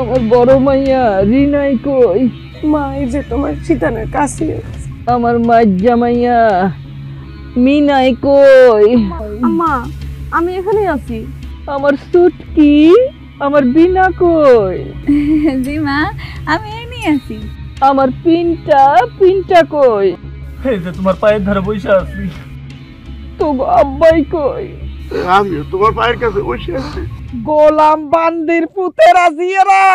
আমার বড় মাইয়া রিনাই কই? মা এই যে তোমার শীতানের কাছে। আমার মাইয়া মাইয়া মিনাই কই? আম্মা আমি এখানেই আছি। আমার সুটকি আমার বিনা কই? জি মা আমি এমনি আছি। আমার পিনটা কই? এই যে তোমার পায়ের ধারে বসে আছি। তো আব্বাই কই? আমিও তোমার পায়ের কাছে বসে আছি। গোলাম বান্দির পুতেরা জিয়ারা,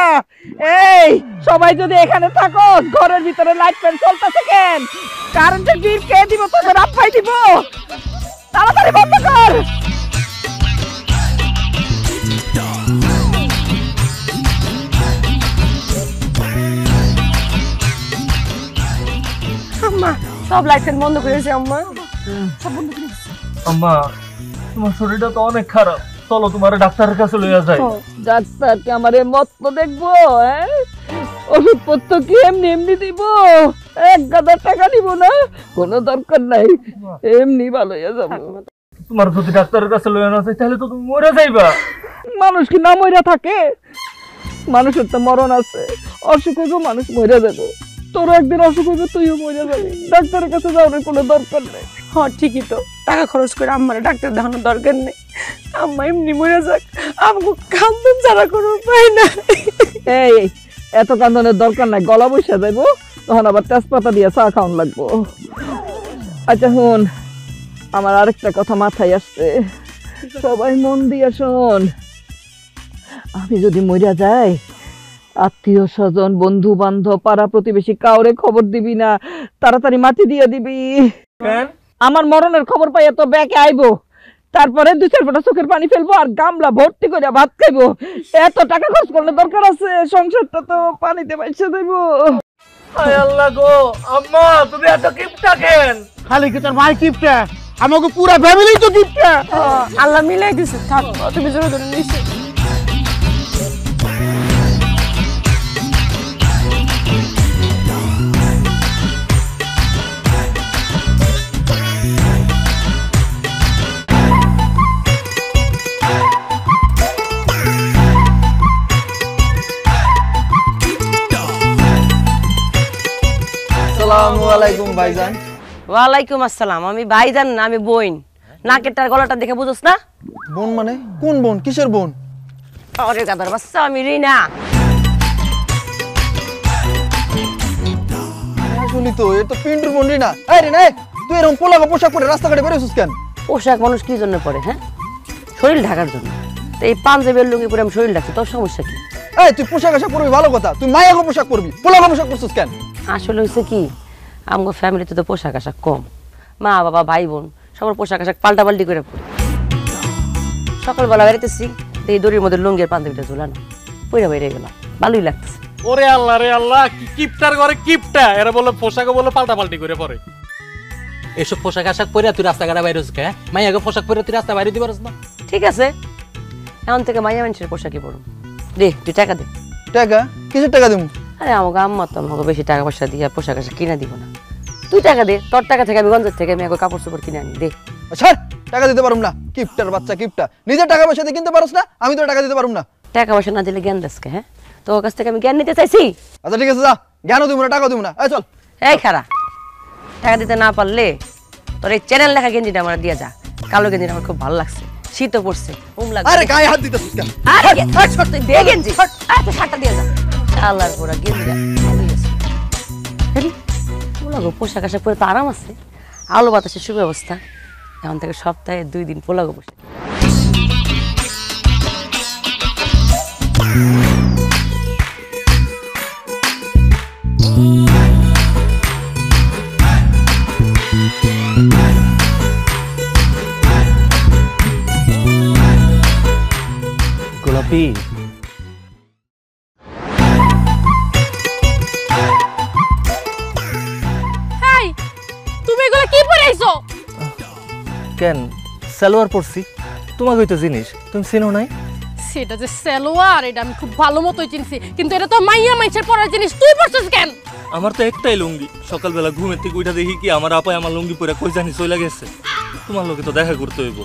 এই সবাই যদি এখানে থাকো, ঘরের ভিতরে লাইট ফ্যান চলতেছে কেন? কারেন্টের বিল কে দিব? তোদের আব্বাই দিব। তাড়াতাড়ি বন্ধ কর। আম্মা সব লাইট ফ্যান বন্ধ করেছে। আম্মা সব বন্ধ করেছে। আম্মা তোমার শরীরটা তো অনেক খারাপ, চলো তোমার ডাক্তারের কাছে লইয়া যাই। ডাক্তার কি আমারে মত্ত দেখবো? ওষুধপত্র কি এমনি এমনি দিব? 1000 টাকা দিব না, কোনো দরকার নাই, এমনি ভালো হয়ে যাবো। তোমার যদি ডাক্তারের কাছে লইয়া না যাই তাহলে তো তুমি মরে যাইবা। মানুষ কি না মইরা থাকে? মানুষের তো মরণ আছে, অসুখ হইব মানুষ মরে যাবে। তোর একদিন অসুখ হইবে, তুইও মরে যাবি। ডাক্তারের কাছে যাওয়ার কোনো দরকার নেই। হ্যাঁ ঠিকই তো, টাকা খরচ করে আম্মার ডাক্তার দেখানোর দরকার নেই। আম্মা এমনি মরে যাক, আমাকে কান্দন ছাড়া কোনো উপায় না। এই এত কান্দনের দরকার নাই, গলা বসে যাইবো, তখন আবার তেজপাতা দিয়ে চা খাওয়ান লাগবো। আচ্ছা শুন, আমার আরেকটা কথা মাথায় আসছে, সবাই মন দিয়া শোন। আমি যদি মরিয়া যাই, আত্মীয় স্বজন বন্ধু বান্ধব পাড়া প্রতিবেশী কাউরে খবর দিবি না, তাড়াতাড়ি মাটি দিয়ে দিবি। আমার মরণের খবর পাইয়া তো ব্যাকে আইবো, তারপরে 2-4 ফোঁটা চোখের পানি ফেলবো আর গামলা ভর্তি করে ভাত খাইবো। এত টাকা খরচ করলে দরকার আছে? সংসারটা তো পানিতে ভাইসা দেবো। হায় আল্লাহ গো, আম্মা তুমি এত কিপটা কেন? খালি কি তোর মাই কিপটা, আমাকে পুরা ফ্যামিলি তো কিপটা। আল্লাহ মিলাই দিছে, থাক তুমি জোরে ধরে নিছো। আসসালামু আলাইকুম ভাইজান। ওয়ালাইকুম আসসালাম। আমি ভাইজান না, আমি বোন। নাকেরটার গলাটা দেখে বুঝোস না? বোন মানে কোন বোন? কিসের বোন? আরে গাদার বাচ্চা, আমি রিনা। শুনি তো এ তো পিন্টুর বোন রিনা। এই রিনা, তুই এরকম পোলাগো পোশাক পরে রাস্তাঘাটে বেরোছিস কেন? পোশাক মানুষ কি জন্য পরে? হ্যাঁ, শরীর ঢাকার জন্য। তো এই পাঞ্জাবের লুঙ্গি পরে আমি শরীর ঢাকছি, তোর সমস্যা কি? এই তুই পোশাক আশাক পরবি ভালো কথা, তুই মায়াগো পোশাক পরবি, পোলাগো পোশাক পরছিস কেন? আসলে হয়েছে কি, আমার ফ্যামিলিতে তো পোশাক আশাক কম। মা বাবা ভাই বোন সবার পোশাক আশাক পাল্টাপাল্টি করে পড়ে। সকালবেলা বেরোতেছি, এই দড়ির মধ্যে লুঙ্গির পাঞ্জাবিটা ঝুলানো, পইরা বেরিয়ে গেলাম, ভালোই লাগতেছে। ওরে আল্লাহ রে আল্লাহ, কি কিপটার ঘরে কিপটা, এরা বলে পোশাকও বলে পাল্টাপাল্টি করে পরে। এসব পোশাক আশাক পরে তুই রাস্তাঘাটে বাইরে কে? মাইয়াকে পোশাক পরে তুই রাস্তা বাইরে দিতে পারছ না? ঠিক আছে, এখন থেকে মাইয়া মানুষের পোশাকই পরুন। দে, তুই টাকা দে। টাকা? কিসের টাকা দেবো? আরে আমাকে আম্মা তো আমাকে বেশি টাকা পয়সা দিয়ে পোশাক আশাক কিনে দিব না। তুই টাকা দে, তোর টাকা থেকে আমি গঞ্জের থেকে আমি কাপড় চোপড় কিনে আনি। দে। ছাড়, টাকা দিতে পারুম না। কিপটার বাচ্চা কিপটা, নিজের টাকা পয়সা দিয়ে কিনতে পারস না, আমি তোর টাকা দিতে পারুম না। টাকা পয়সা না দিলে জ্ঞান দেশকে? হ্যাঁ, তোর কাছ থেকে আমি জ্ঞান নিতে চাইছি। আচ্ছা ঠিক আছে, যা, জ্ঞানও দিব না, টাকাও দিব না। এই চল। এই খারা, টাকা দিতে না পারলে তোর এই চ্যানেল লেখা গেঞ্জিটা আমার দিয়ে যা। কালো গেঞ্জিটা আমার খুব ভালো লাগছে, শীতও পড়ছে, লাগছে। আরে গায়ে হাত দিতেছিস কেন? আরে তুই দে গেঞ্জি, আচ্ছা শার্টটা দিয়ে যা। আল্লাহর পুরা গেঞ্জিটা ভালোই আছে। পোলাগো পোশাক আশাক পরে তো আরাম আছে, আলো বাতাসের সুব্যবস্থা। এখন থেকে সপ্তাহে 2 দিন পোলাগো পোশাক। গোলাপি তুমি এগুলো কি পরে আইছো? কেন সালোয়ার পরছি? তোমাকে হয়তো জিনিস তুমি চিনো নাই। সেটা যে সালোয়ার, এটা আমি খুব ভালো মতোই চিনছি, কিন্তু এটা তো মাইয়া মাইছের পরার জিনিস, তুই পরছিস কেন? আমার তো একটাই লুঙ্গি, সকালবেলা ঘুমের থেকে উঠা দেখি কি আমার আপায় আমার লুঙ্গি পরে কই জানি চলে গেছে। তোমার লোকে তো দেখা করতে হইব,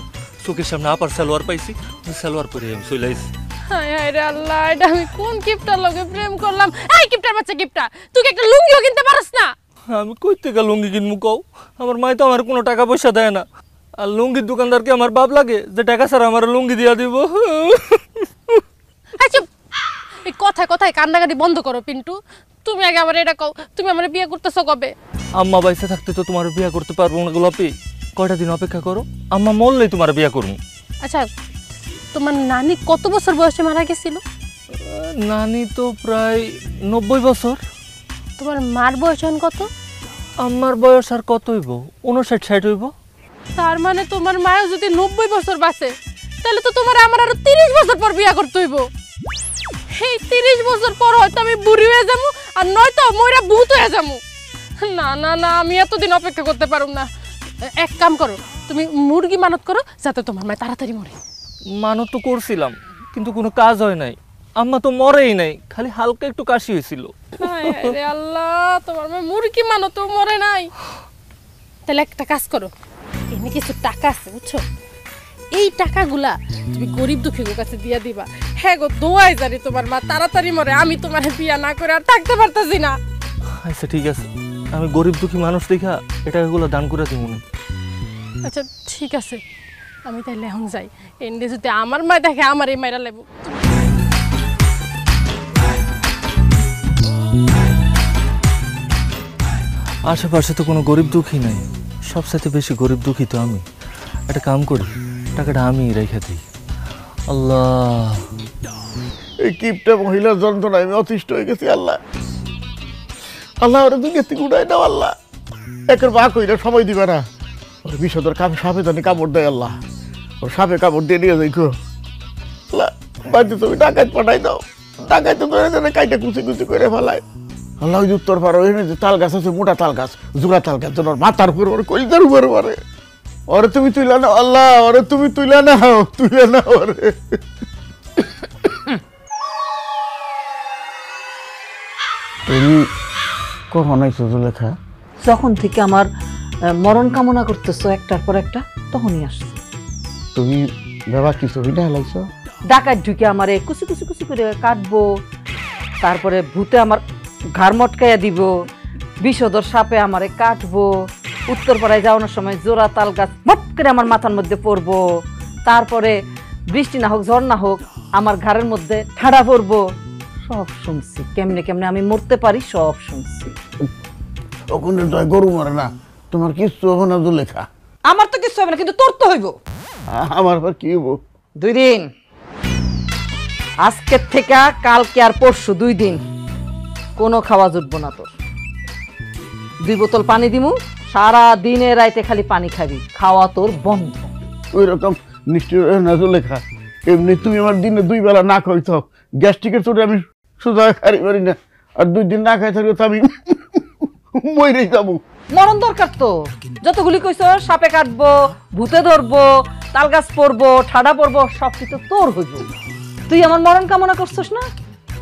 চোখের সামনে আপার সালোয়ার পাইছি, ওই সালোয়ার পরে আমি চলে আইছি। হায় হায় রে আল্লাহ, এটা আমি কোন কিপটার লগে প্রেম করলাম? এই কিপটার বাচ্চা কিপটা, তুই কি একটা লুঙ্গিও কিনতে পারস না? আমি কই থেকে লুঙ্গি কিনবো কও? আমার মাই তো আমার কোনো টাকা পয়সা দেয় না। আর লুঙ্গির দোকানদারকে আমার বাপ লাগে যে টাকা ছাড়া আমার লুঙ্গি দিয়া দিব। আচ্ছা, এই কথায় কথায় কান্দাকাটি বন্ধ করো পিন্টু। তুমি আগে আমার এটা কও, তুমি আমার বিয়ে করতেছো কবে? আম্মা বাইসে থাকতে তো তোমার বিয়া করতে পারবো না গোলাপি। কয়টা দিন অপেক্ষা করো, আম্মা মরলেই তোমার বিয়া করবো। আচ্ছা, তোমার নানি কত বছর বয়সে মারা গেছিল? নানি তো প্রায় 90 বছর। তোমার মার বয়স এখন কত? আমার বয়স আর কত হইব? 59-60 হইব। তার মানে তোমার মাও যদি 90 বছর বাঁচে, তাহলে তো তোমার আমার আরো 30 বছর পর বিয়া করতে হইব। এই 30 বছর পর হয়তো আমি বুড়ি হয়ে যাবো, আর নয়তো মইরা ভূত হয়ে যাবো। না না না, আমি এতদিন অপেক্ষা করতে পারুম না। এক কাম করো, তুমি মুরগি মানত করো যাতে তোমার মা তাড়াতাড়ি মরে। মানত তো করছিলাম, কিন্তু কোনো কাজ হয় নাই। আম্মা তো মরেই নাই, খালি হালকা একটু কাশি হয়েছিল। হায় হায় রে আল্লাহ, তোমার মা মুরগি মানত মরে নাই। তাহলে একটা কাজ করো, এমনি কিছু টাকা আছে বুঝছো, এই টাকাগুলা তুমি গরিব দুঃখীর কাছে দিয়া দিবা। হ্যাঁ গো, দোয়াই জানি তোমার মা তাড়াতাড়ি মরে, আমি তোমার বিয়া না করে আর থাকতে পারতাছি না। আচ্ছা ঠিক আছে, আমি গরিব দুঃখী মানুষ দেখা এটা এগুলো দান করে দিব না। আচ্ছা ঠিক আছে, আমি তাইলে এখন যাই। এনে যদি আমার মা দেখে আমার এই মায়েরা লেবু। আশেপাশে তো কোনো গরিব দুঃখী নাই, সবসাথে বেশি গরিব দুঃখী তো আমি। একটা কাম করি, টাকাটা আমি রেখে দিই। আল্লাহ, এই কিপটা মহিলার যন্ত্রণায় আমি অতিষ্ঠ হয়ে গেছি। আল্লাহ আল্লাহ, ওরা দুনিয়া থেকে উঠাই দাও আল্লাহ। একের বা কইরা সময় দিবে না। ওর বিষধর সাপে জানি কামড় দেয় আল্লাহ, ওর সাপে কামড় দিয়ে নিয়ে যাই গো আল্লাহ। বাড়িতে তুমি ডাকাত পাঠাই দাও, ডাকাত তো ধরে ধরে কাইটা কুচি কুচি করে ফেলায় আল্লাহ। ওই উত্তর পাড়া ওই যে তাল গাছ আছে, মোটা তাল গাছ, জোড়া তাল গাছ, ওর মাথার উপরে, ওর কলিজার উপরে মারে। ওরে তুমি তুইলা নাও আল্লাহ, ওরে তুমি তুইলা নাও, তুইলা নাও ওরে। তুমি কখন আইছো জুলেখা? যখন থেকে আমার মরণ কামনা করতেছো একটার পর একটা, তখনই আসছে। তুমি বাবা কিছু হইনা হেলাইছো? ডাকাত ঢুকে আমারে কুচি কুচি কুচি করে কাটবো, তারপরে ভূতে আমার ঘাড় মটকাইয়া দিব, বিষধর সাপে আমারে কাটবো, উত্তরপাড়ায় যাওয়ানোর সময় জোড়া তাল গাছ ভট করে আমার মাথার মধ্যে পড়বো, তারপরে বৃষ্টি না হোক ঝড় না হোক আমার ঘাড়ের মধ্যে ঠাড়া পড়বো। সব শুনছি, কেমনে কেমনে আমি মরতে পারি সব শুনছি। ওখানে তো গরু মারে না, তোমার কিচ্ছু হবে না জুলেখা। আমার তো কিছু হবে না, কিন্তু তোর তো হইব। আমার আবার কি হবো? 2 দিন, আজকের থেকে কালকে আর পরশু 2 দিন কোনো খাওয়া জুটবো না তোর। 2 বোতল পানি দিমু, সারা দিনে রাইতে খালি পানি খাবি, খাওয়া তোর বন্ধ। ওই রকম নিশ্চয় না জুলেখা। এমনি তুমি আমার দিনে 2 বেলা না খাইতো, গ্যাস্ট্রিকের চোটে আমি সোজা খাই পারি না, আর 2 দিন না খাই থাকলে তো আমি মরে যাবো। মরণ দরকার তো, যতগুলি কইছ সাপে কাটবো, ভূতে ধরবো, তাল গাছ পড়বো, ঠাডা পড়বো, সব কিছু তোর হইব। তুই আমার মরণ কামনা করছস না,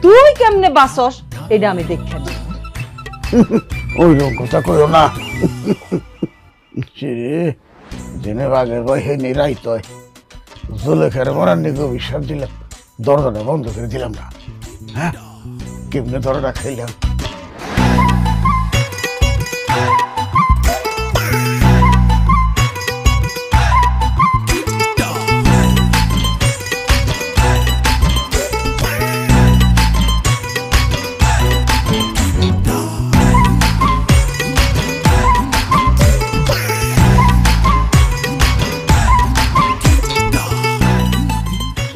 তুই কেমনে বাঁচস এটা আমি দেখে নিব। ওই রকম কথা কইও না। দিনে বাঘের ভয় হে নিরাইত জুলেখার মরার নিকে বিশ্বাস দিলাম, দরজাটা বন্ধ করে দিলাম না। হ্যাঁ, কেমনে দরজা খাইলাম।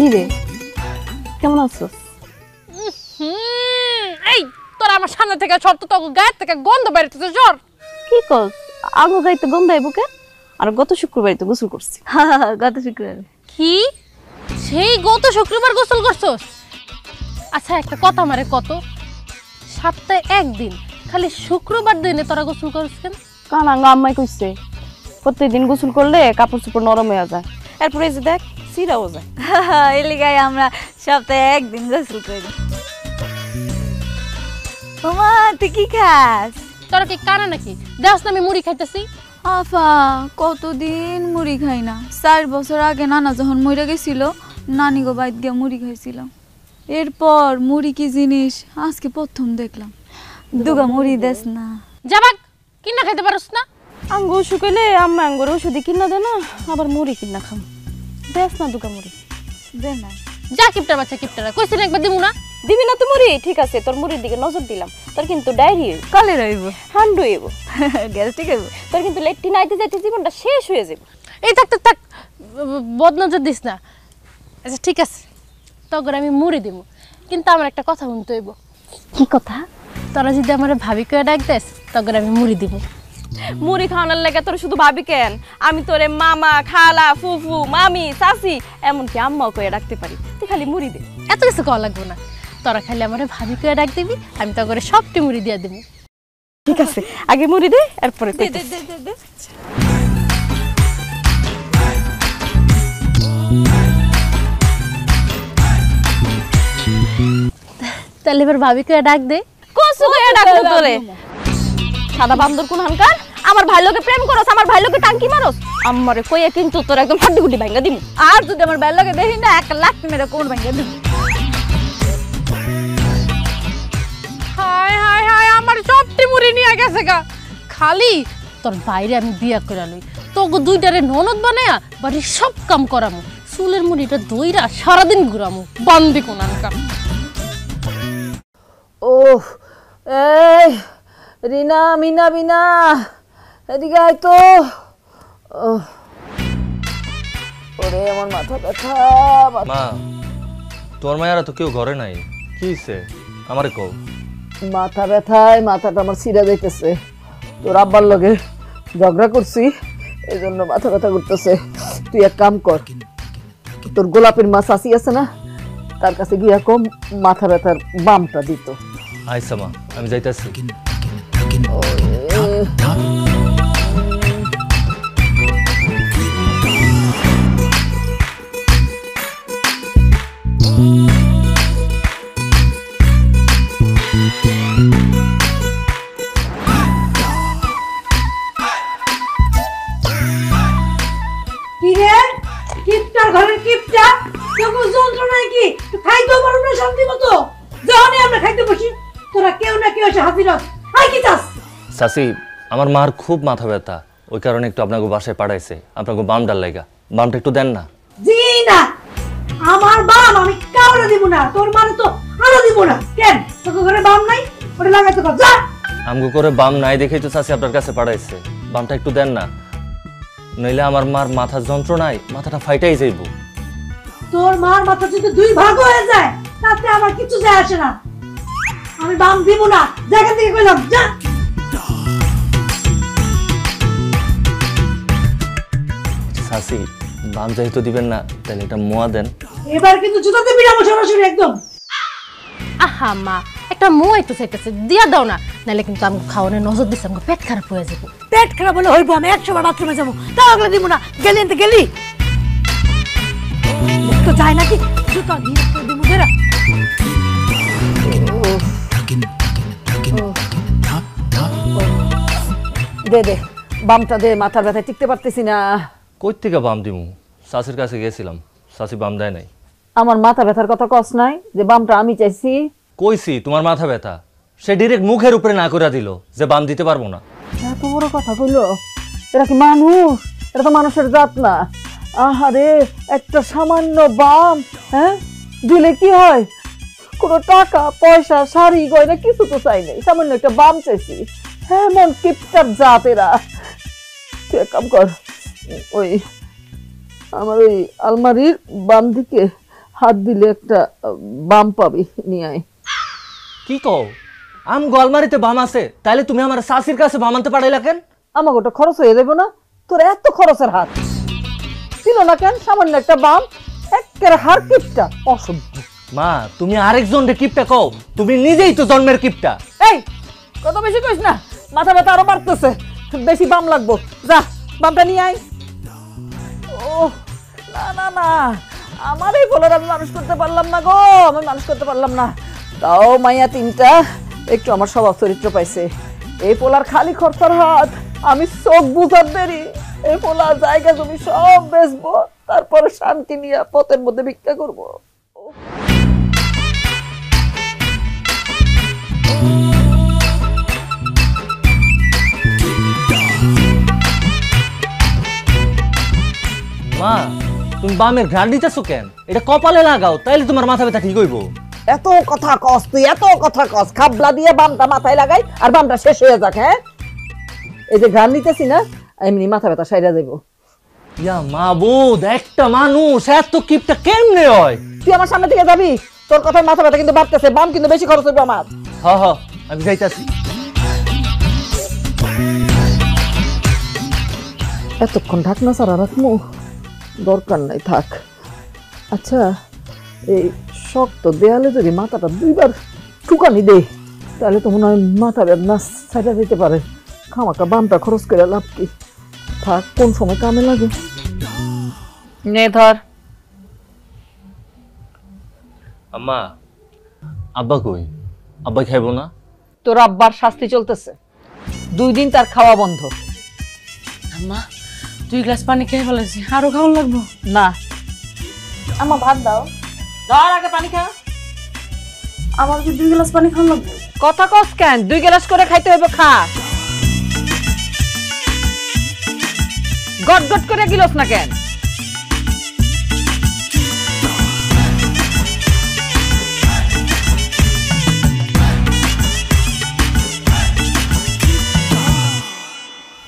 কি রে, কেমন আছো? এই তোরা আমার সামনে থেকে সর তো, তোর গায়ের থেকে গন্ধ বেরোতেছে, সর। কি কস? আগো গাইতে গন্ধ আইব কে? আর গত শুক্রবারই তো গোসল করছি। গত শুক্রবার? কি সেই গত শুক্রবার গোসল করছস? আচ্ছা একটা কথা আমারে কত, সপ্তাহে 1 দিন খালি শুক্রবার দিনে তোরা গোসল করছ কেন? কানাঙ্গা আম্মাই কইছে প্রত্যেকদিন গোসল করলে কাপড় চোপড় নরম হয়ে যায়, এরপরে এই যে দেখ সিরাও যায়। এই লিগাই আমরা সপ্তাহে 1 দিন গোসল করি। ওমা তুই কি খাস? তোরা কি কানা নাকি? দেখ না আমি মুড়ি খাইতেছি। আফা কতদিন মুড়ি খাই না। 4 বছর আগে নানা যখন মরে গেছিল, নানি গো বাইত গিয়া মুড়ি খাইছিলাম। এরপর মুড়ি কি জিনিস আজকে প্রথম দেখলাম। দুগা মুড়ি দেস না। যাবাক কিনা খাইতে পারস না? আঙ্গু অসুখ হইলে আম্মা আঙ্গুর ওষুধি কিনা দে না, আবার মুড়ি কিনা খাম। দেখ না দুগা মুড়ি দে না। যা কিপটার বাচ্চা কিপটারা, কইছিস না একবার দিমু না? দিবি না তো মুড়ি? ঠিক আছে, তোর মুড়ির দিকে নজর দিলাম। তোর কিন্তু ডায়রি কালে রইব। হান্ডু হইব, গ্যাস্ট্রিক হইব। তোর কিন্তু লেট্রিন আইতে যাইতে জীবনটা শেষ হয়ে যাবে। এই থাক থাক থাক, বদনজর দিস না। আচ্ছা ঠিক আছে, তখন আমি মুড়ি দিব, কিন্তু আমার একটা কথা শুনতে হইব। কি কথা? তোরা যদি আমার ভাবি করে ডাক দেস, তখন আমি মুড়ি দিব। মুড়ি খাওয়ানোর লাগে তোর শুধু ভাবি কেন, আমি তোরে মামা, খালা, ফুফু, মামি, চাচি, এমনকি আম্মাও কয়ে ডাকতে পারি। তুই খালি মুড়ি দে। এত কিছু কওয়া লাগবো না, তোরা খালি আমার ভাবি করে ডাক দিবি, আমি তো করে সবটি মুড়ি দিয়ে দিব। ঠিক আছে, আগে মুড়ি দে, এরপরে দে দে দে দে দে। তাহলে এবার ভাবি করে ডাক দে। কসু কয়ে ডাকবো তোরে? সাদা বান্দর কোন হানকার, আমার ভাই লোকে প্রেম করস, আমার ভাই লোকে টাঙ্কি মারস, আমারে কইয়া কিন্তু তোর একদম হাড্ডি গুড্ডি ভাঙা দিমু। আর যদি আমার বেল লাগে দেখি না, 1 লাখ মেরে কোন ভাঙা দিব। হায় হায় হায়, আমার সবটি মুড়ি নিয়ে গেছে গা। খালি তোর বাইরে আমি বিয়া করে লই, তোকে দুইটারে ননদ বানায়া বাড়ির সব কাম করামু, চুলের মুড়িটা দইরা সারাদিন ঘুরামু, বান্দি কোনানকার। ও এই রিনা, মিনা, বিনা, এদিকে আয় তো। ওরে আমার মাথা ব্যথা। মা, তোর মায়েরা তো কেউ ঘরে নাই, কি হইছে আমারে কও। মাথা ব্যথায় মাথাটা আমার ছিঁড়া যাইতেছে। তোর আব্বার লগে ঝগড়া করছি, এই জন্য মাথা ব্যথা করতেছে। তুই এক কাম কর, তোর গোলাপের মা চাচি আছে না, তার কাছে গিয়া কম মাথা ব্যথার বামটা দিত। আইসা মা, আমি যাইতাছি। কিরে কিপটার ঘরের কিপটা, কেউ যন্ত্রণায় কি খাইতেও পারো না শান্তি মতো? যখনই আমরা খাইতে বসি তোরা কেউ না কেউ এসে হাজির হস। আই কি চাস? চাচি, আমার মার খুব মাথা ব্যথা, ওই কারণে একটু আপনাকে বাসায় পাঠাইছে, আপনাকে বাম ডাল লাগা, বামটা একটু দেন না। জি না, আমার বাম আমি কাউরে দিব না, তোর মানে তো আরো দিব না। কেন তোর ঘরে বাম নাই? ওটা লাগাইতে পার, যা। আমগো করে বাম নাই দেখেই তো চাচি আপনার কাছে পাঠাইছে, বামটা একটু দেন না, নইলে আমার মার মাথার যন্ত্রণায় মাথাটা ফাইটাই যাইব। তোর মার মাথা যদি 2 ভাগ হয়ে যায় তাতে আমার কিছু যায় আসে না, আমি বাম দিব না। জায়গা থেকে কইলাম, যা। চাচি, বাম যেহেতু দিবেন না, তাহলে এটা মোয়া দেন। এবার কিন্তু জুতাতে বিড়াবো সরাসরি একদম। আহা মা, একটা মই তো চাইতেছে, দিয়া দাও না, নাহলে কিন্তু আমি খাওয়ানোর নজর দিচ্ছি, আমাকে পেট খারাপ হয়ে যাবো। পেট খারাপ হলে হইব, আমি 100 বার বাথরুমে যাবো, তাও আগলে দিব না। গেলি এনতে গেলি তো যায় নাকি, জুতা দিয়ে দিব বেরা। দে দে বামটা দে, মাথার ব্যথায় টিকতে পারতেছি না। কই থেকে বাম দিমু? চাচির কাছে গেছিলাম, চাচি বাম দেয় নাই। আমার মাথা ব্যথার কথা কস নাই যে বামটা আমি চাইছি? কইছি তোমার মাথা ব্যথা, সে ডিরেক্ট মুখের উপরে না করে দিল যে বাম দিতে পারবো না। এত বড় কথা কইলো? এরা কি মানুষ? এটা তো মানুষের জাত না। আহারে, একটা সামান্য বাম হ্যাঁ দিলে কি হয়? কোনো টাকা পয়সা শাড়ি গয়না কিছু তো চাই নাই, সামান্য একটা বাম চাইছি। হ্যাঁ, মন কিপটার জাত এরা। তুই এক কাম কর, ওই আমার ওই আলমারির বাম দিকে হাত দিলে একটা বাম পাবি, নিয়ে আয়। কি কও? আম গোলমারিতে বাম আছে, তাহলে তুমি আমার শাশির কাছে বাম আনতে পারাইলা কেন? আমাকে ওটা খরচ হয়ে যাবে না? তোর এত খরচের হাত ছিল না কেন? সামান্য একটা বাম, একের হার কিপটা, অসভ্য। মা, তুমি আরেকজন রে কিপটা কও, তুমি নিজেই তো জন্মের কিপটা। এই কত বেশি কইস না, মাথা ব্যথা আরো বাড়তেছে, বেশি বাম লাগবো। যা বামটা নিয়ে আয়। ও না না না, আমার এই বলার আমি মানুষ করতে পারলাম না গো, আমি মানুষ করতে পারলাম না। তাও মাইয়া 3টা একটু আমার স্বভাব চরিত্র পাইছে। এই পোলার খালি খরচার হাত, আমি চোখ বুঝার দেরি। এই পোলা জায়গা জমি সব বেচবো, তারপরে শান্তি নিয়ে পথের মধ্যে ভিক্ষা করবো। মা তুমি বামের ঘ্রাণ দিতেছো কেন? এটা কপালে লাগাও, তাইলে তোমার মাথা ব্যথা ঠিক হইব। এত কথা কস তুই, এত কথা কস। খাবলা দিয়ে বামটা মাথায় লাগাই আর বামটা শেষ হয়ে যাক। হ্যাঁ, এই যে ঘ্রাণ নিতেছি না, এমনি মাথা ব্যথা সাইরা যাবো। ইয়া মাবুদ, একটা মানুষ এত কিপটা কেমনে হয়? তুই আমার সামনে থেকে যাবি, তোর কথায় মাথা ব্যথা কিন্তু বাড়তেছে, বাম কিন্তু বেশি খরচ হইব আমার। হ হ, আমি যাইতাছি। এতক্ষণ ঢাকনা ছাড়া রাখবো, দরকার নাই, থাক। আচ্ছা, এই শক্ত দেয়ালে যদি মাথাটা দুইবার ঠুকানি দে, তাহলে তো মনে হয় মাথা বেদনা সাইডা দিতে পারে। খামাকা বামটা খরচ করে লাভ কি? থাক, কোন সময় কামে লাগে। নে ধর। আম্মা, আব্বা কই? আব্বা খাইবো না? তোর আব্বার শাস্তি চলতেছে, 2 দিন তার খাওয়া বন্ধ। আম্মা 2 গ্লাস পানি খেয়ে ফেলেছি, আরো খাওয়ান লাগবো? না, আমার ভাত দাও। ধর আগে পানি খা। আমার কি 2 গ্লাস পানি খাওয়া লাগবে? কথা কস কেন? 2 গ্লাস করে খাইতে হইব, খা। গট গট করে গিলস না কেন?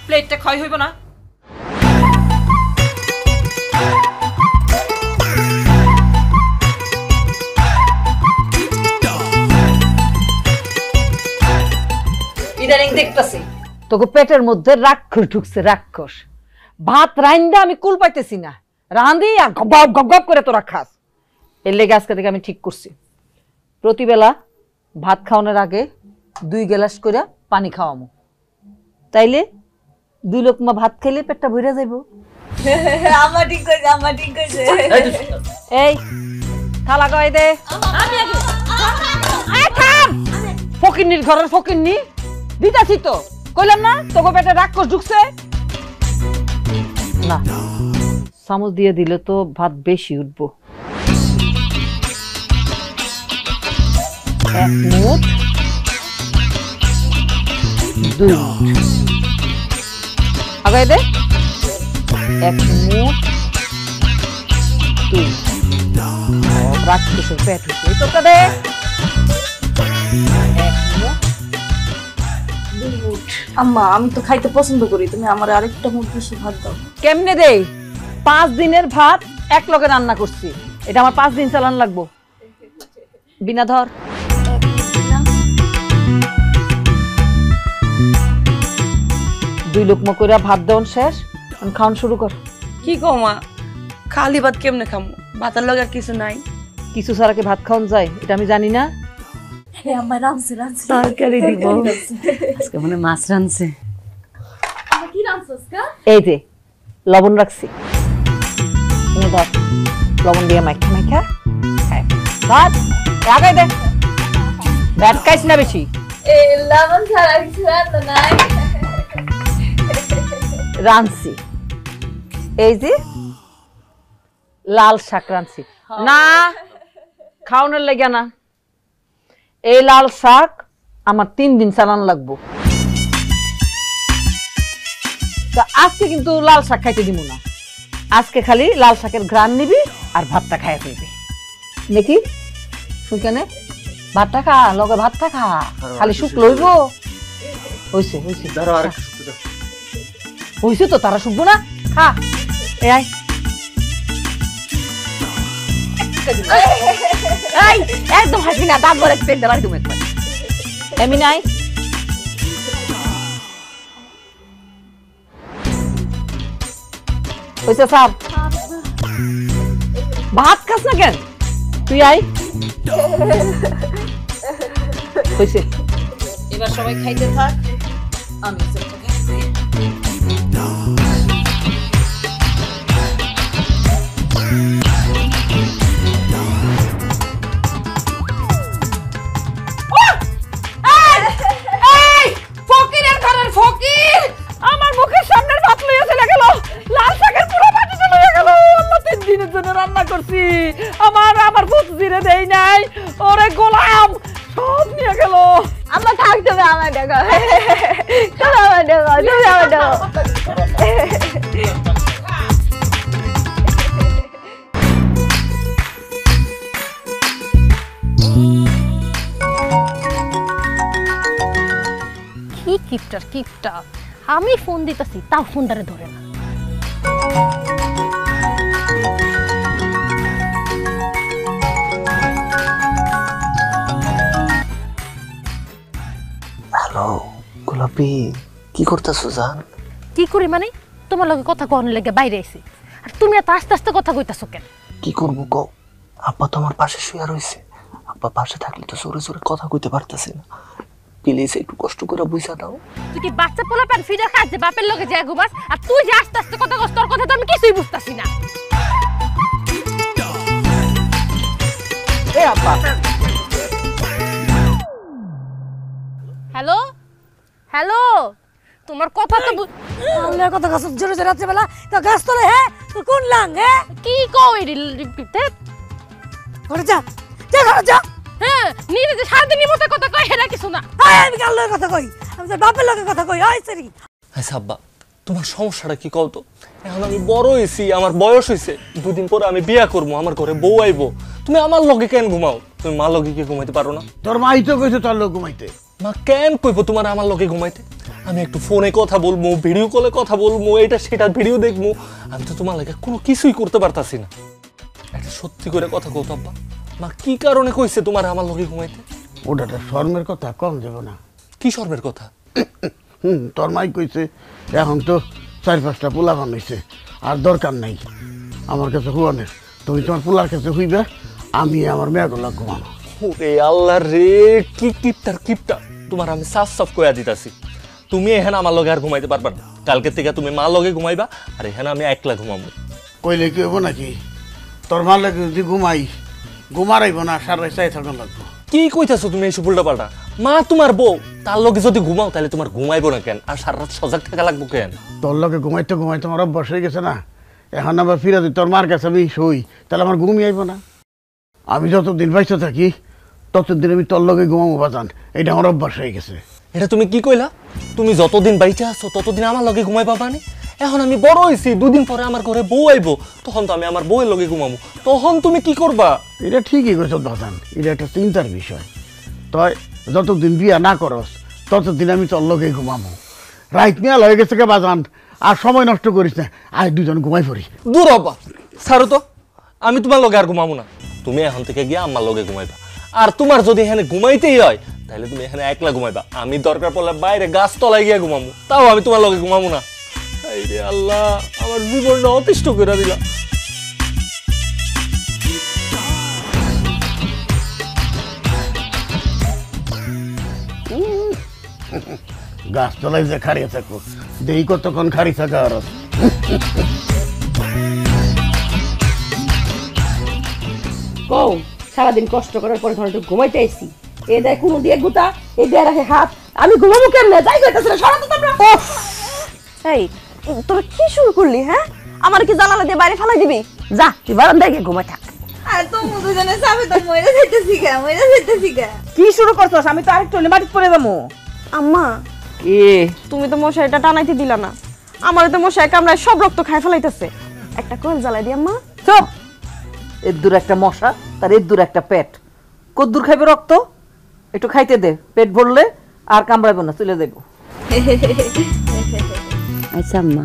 প্লেটটা ক্ষয় হইব না? ইদানিং দেখতেছি তোকে পেটের মধ্যে রাক্ষস ঢুকছে, রাক্ষস। ভাত রাইন্দা আমি কুল পাইতেছি না, রাঁধি আর গপ গপ গপ করে তোরা খাস। এর লেগে আজকে থেকে আমি ঠিক করছি, প্রতিবেলা ভাত খাওয়ানোর আগে 2 গ্লাস করে পানি খাওয়ামো, তাইলে 2 লোকমা ভাত খাইলে পেটটা ভরে যাইব। আমার ঠিক কইছে, আমার ঠিক কইছে। এই থালা গাই দে। ফকিন্নির ঘরের ফকিন্নি দিতাছি তো, কইলাম না তোকে পেটে রাক্ষস ঢুকছে। না, চামচ দিয়ে দিলে তো ভাত বেশি উঠবো। 1 মুঠ 2 মুঠ আগাই দে। 1 মুঠ 2 রাক্ষসের পেট উঠবে তোকে দে। 1 মুঠ 2 মুঠ। আম্মা আমি তো খাইতে পছন্দ করি, তুমি আমার আরেকটা মুঠ বেশি ভাত দাও। কেমনে দেই? 5 দিনের ভাত এক লগে রান্না করছি, এটা আমার 5 দিন চালান লাগবো। বিনা ধর। দুই লোকমা কইরা ভাত দেওয়ান শেষ, খাওয়ান শুরু কর। কি কো মা, খালি ভাত কেমনে খামু? ভাতের লগে আর কিছু নাই? কিছু ছাড়া কি ভাত খাওয়ান যায় এটা আমি জানি না? হ্যাঁ আম্মা, রাঁধছে রাঁধছে। তরকারি দিব আজকে, মনে মাছ রাঁধছে। আম্মা কি রাঁধছস কা? এই যে লবণ রাখছি, নে ধর, লবণ দিয়ে মাইখা মাইখা খায়। ভাত আগাই দে, ভাত খাইস না বেশি। এ লবণ ছাড়া কিছু রান্না নাই। রাঁধছি এই যে লাল শাক রাঁধছি। না, খাওয়ানোর লাগে না, এই লাল শাক আমার 3 দিন চালান লাগবো। আজকে কিন্তু লাল শাক খাইতে দিব না, আজকে খালি লাল শাকের ঘ্রাণ নিবি আর ভাতটা খাইয়া ফেলবি নাকি? শুনকেনে ভাতটা খা, লগে ভাতটা খা, খালি শুক লইব। হইছে হইছে হইছে তো, তারা শুকবো না, খা। এই একদম হাসবি না, দাঁত ভরে পেট দেবার তুমি একবার। এমনি নাই। হইছে স্যার, ভাত খাস না কেন তুই? আই হইছে, এবার সবাই খাইতে থাক, আমি ফকিরের ঘরের ফকির আমার মুখের সামনের ভাত লইয়া চলে গেল, লাল শাকের পুরো পাটি চলে গেল। আল্লাহ 3 দিনের জন্য রান্না করছি, আমার ভূত জিরে দেই নাই, ওরে গোলাম সব নিয়ে গেল। আম্মা থাক, তুমি আমার দেখো, তুমি আমার দেখো, তুমি আমার দেখো। কিপটা আমি ফোন দিতেছি তাও ফোনটারে ধরে না। হ্যালো গোলাপি, কি করতেছো জান? কি করি মানে? তোমার লগে কথা কহন লেগে বাইরে আইছি, আর তুমি এত আস্তে আস্তে কথা কইতাছো কেন? কি করবো কও, আব্বা তো আমার পাশে শুয়ে রয়েছে। আব্বা পাশে থাকলে তো জোরে জোরে কথা কইতে পারতেছি না। প্লিজ একটু কষ্ট করে বুঝা দাও। তুই কি বাচ্চা পোলা প্যান ফিডার খাস যে বাপের লগে যায় ঘুমাস, আর তুই যে আস্তে আস্তে কথা কস, তোর কথা তো আমি কিছুই বুঝতাছি না। এ আপা, হ্যালো হ্যালো, তোমার কথা তো আল্লাহর কথা গাছ জোরে জোরে রাত্রে বেলা তো গাছ তোলে। হ্যাঁ তুই কোন লাং? হ্যাঁ কি কও এডি ঘরে যা, যা ঘরে যা। হ্যাঁ নিজে যে সারাদিনের মতো কথা কয় এরা কিছু না। আয় আমি আল্লাহর কথা কই, আমি তোর বাপের লগে কথা কই। আয় সরি। আচ্ছা আব্বা, তোমার সমস্যাটা কি কও তো? এখন আমি বড় হয়েছি, আমার বয়স হয়েছে, দুদিন পরে আমি বিয়া করবো, আমার ঘরে বউ আইবো। তুমি আমার লগে কেন ঘুমাও? তুমি মা লগে কি ঘুমাইতে পারো না? তোর মাই তো কইছে তোর লোক ঘুমাইতে। মা কেন কইবো তোমার আমার লগে ঘুমাইতে? আমি একটু ফোনে কথা বলবো, ভিডিও কলে কথা বলবো, এটা সেটা ভিডিও দেখবো। আমি তো তোমার লাগে কোনো কিছুই করতে পারতাছি না। একটা সত্যি করে কথা কও তো আব্বা, মা কি কারণে কইছে তোমার আমার লগে ঘুমাইতে? ওটা শর্মের কথা, কম যাব না। কি শর্মের কথা? তোর মাই কইছে এখন তো 4-5টা পোলা বানাইছে, আর দরকার নাই আমার কাছে হুয়ানের। তুমি তোমার পোলার কাছে হইবে, আমি আমার মেয়েগুলা ঘুমানো। ওরে আল্লাহ রে, কি কিপটা তোমার আমি সাফ সাফ কইয়া দিতাছি। তুমি এখানে আমার লগে আর ঘুমাইতে পারবা না। কালকে থেকে তুমি মা লগে ঘুমাইবা, আর এখানে আমি একলা ঘুমাবো। কইলে কি হবো নাকি? তোর মার লাগে যদি ঘুমাই, ঘুমারাইব না, সারা চাই থাকা লাগবো। কি কইতাছো তুমি এইসব উল্টা পাল্টা? মা তোমার বউ, তার লগে যদি ঘুমাও তাহলে তোমার ঘুমাইবো না কেন? আর সারা রাত সজাগ থাকা লাগবো কেন? তোর লগে ঘুমাইতে ঘুমাইতে আমার অভ্যাস হয়ে গেছে না। এখন আবার ফিরে দিই তোর মার কাছে আমি শুই, তাহলে আমার ঘুমিয়ে আইব না। আমি যতদিন বাইসে থাকি ততদিন আমি তোর লগে ঘুমাবো বাজান, এটা আমার অভ্যাস হয়ে গেছে। এটা তুমি কি কইলা? তুমি যতদিন বাইচে আছো ততদিন আমার লগে ঘুমাই পাবা না? এখন আমি বড় হইছি, দুদিন পরে আমার ঘরে বউ আইবো, তখন তো আমি আমার বউয়ের লগে ঘুমাবো। তখন তুমি কি করবা? এটা ঠিকই কইছ বাজান, এটা একটা চিন্তার বিষয়। তাই যতদিন বিয়া না করস ততদিন আমি তোর লগে ঘুমাবো। রাইত মিয়া লয়ে গেছে কে বাজান, আর সময় নষ্ট করিস না, আজ দুজন ঘুমাই পড়ি। দূর হবা, ছাড়ো তো, আমি তোমার লগে আর ঘুমাবো না। তুমি এখন থেকে গিয়া আমার লগে ঘুমাইবা। আর তোমার যদি এখানে ঘুমাইতেই হয় তাহলে তুমি এখানে একলা ঘুমাইবা। আমি দরকার পড়লে বাইরে গাছ তলায় গিয়া ঘুমাবো, তাও আমি তোমার লগে ঘুমাবো না। রে আল্লাহ, আমার জীবনটা অতিষ্ঠ করে দিলা। গাছ তলায় যে খাড়িয়ে থাকো, দেই কতক্ষণ খাড়ি থাকা। আর কও, সারাদিন কষ্ট করার পরে ঘরে ঘুমাইতে আইছি, এ দেয় কোনো দিয়ে গুতা, এ দেয় রাখে হাত, আমি ঘুমাবো কেমনে? যাই কইতাছ না, সরা তো তোমরা। এই তোরা কি শুরু করলি? হ্যাঁ আমার কি জানালা দিয়ে বাইরে ফেলাই দিবি? যা তুই বারান্দায় গিয়ে ঘুমাই থাক। আর তুমি দুজনে সাবে তো মইরা যাইতেছি গা। কি শুরু করছস? আমি তো আরেকটু মাটিতে পড়ে যাবো। আম্মা তুমি তো মশারিটা টানাইতে দিলা না, আমার তো মশাই কামড়ায় সব রক্ত খাই ফেলাইতেছে। একটা কোয়েল জ্বালাই দি আম্মা। চুপ! এর দূর একটা মশা, তার এর দূর একটা পেট। কদ্দুর খাইবে রক্ত? একটু খাইতে দে, পেট ভরলে আর কামড়াইব না, চলে যাইব। আচ্ছা আম্মা,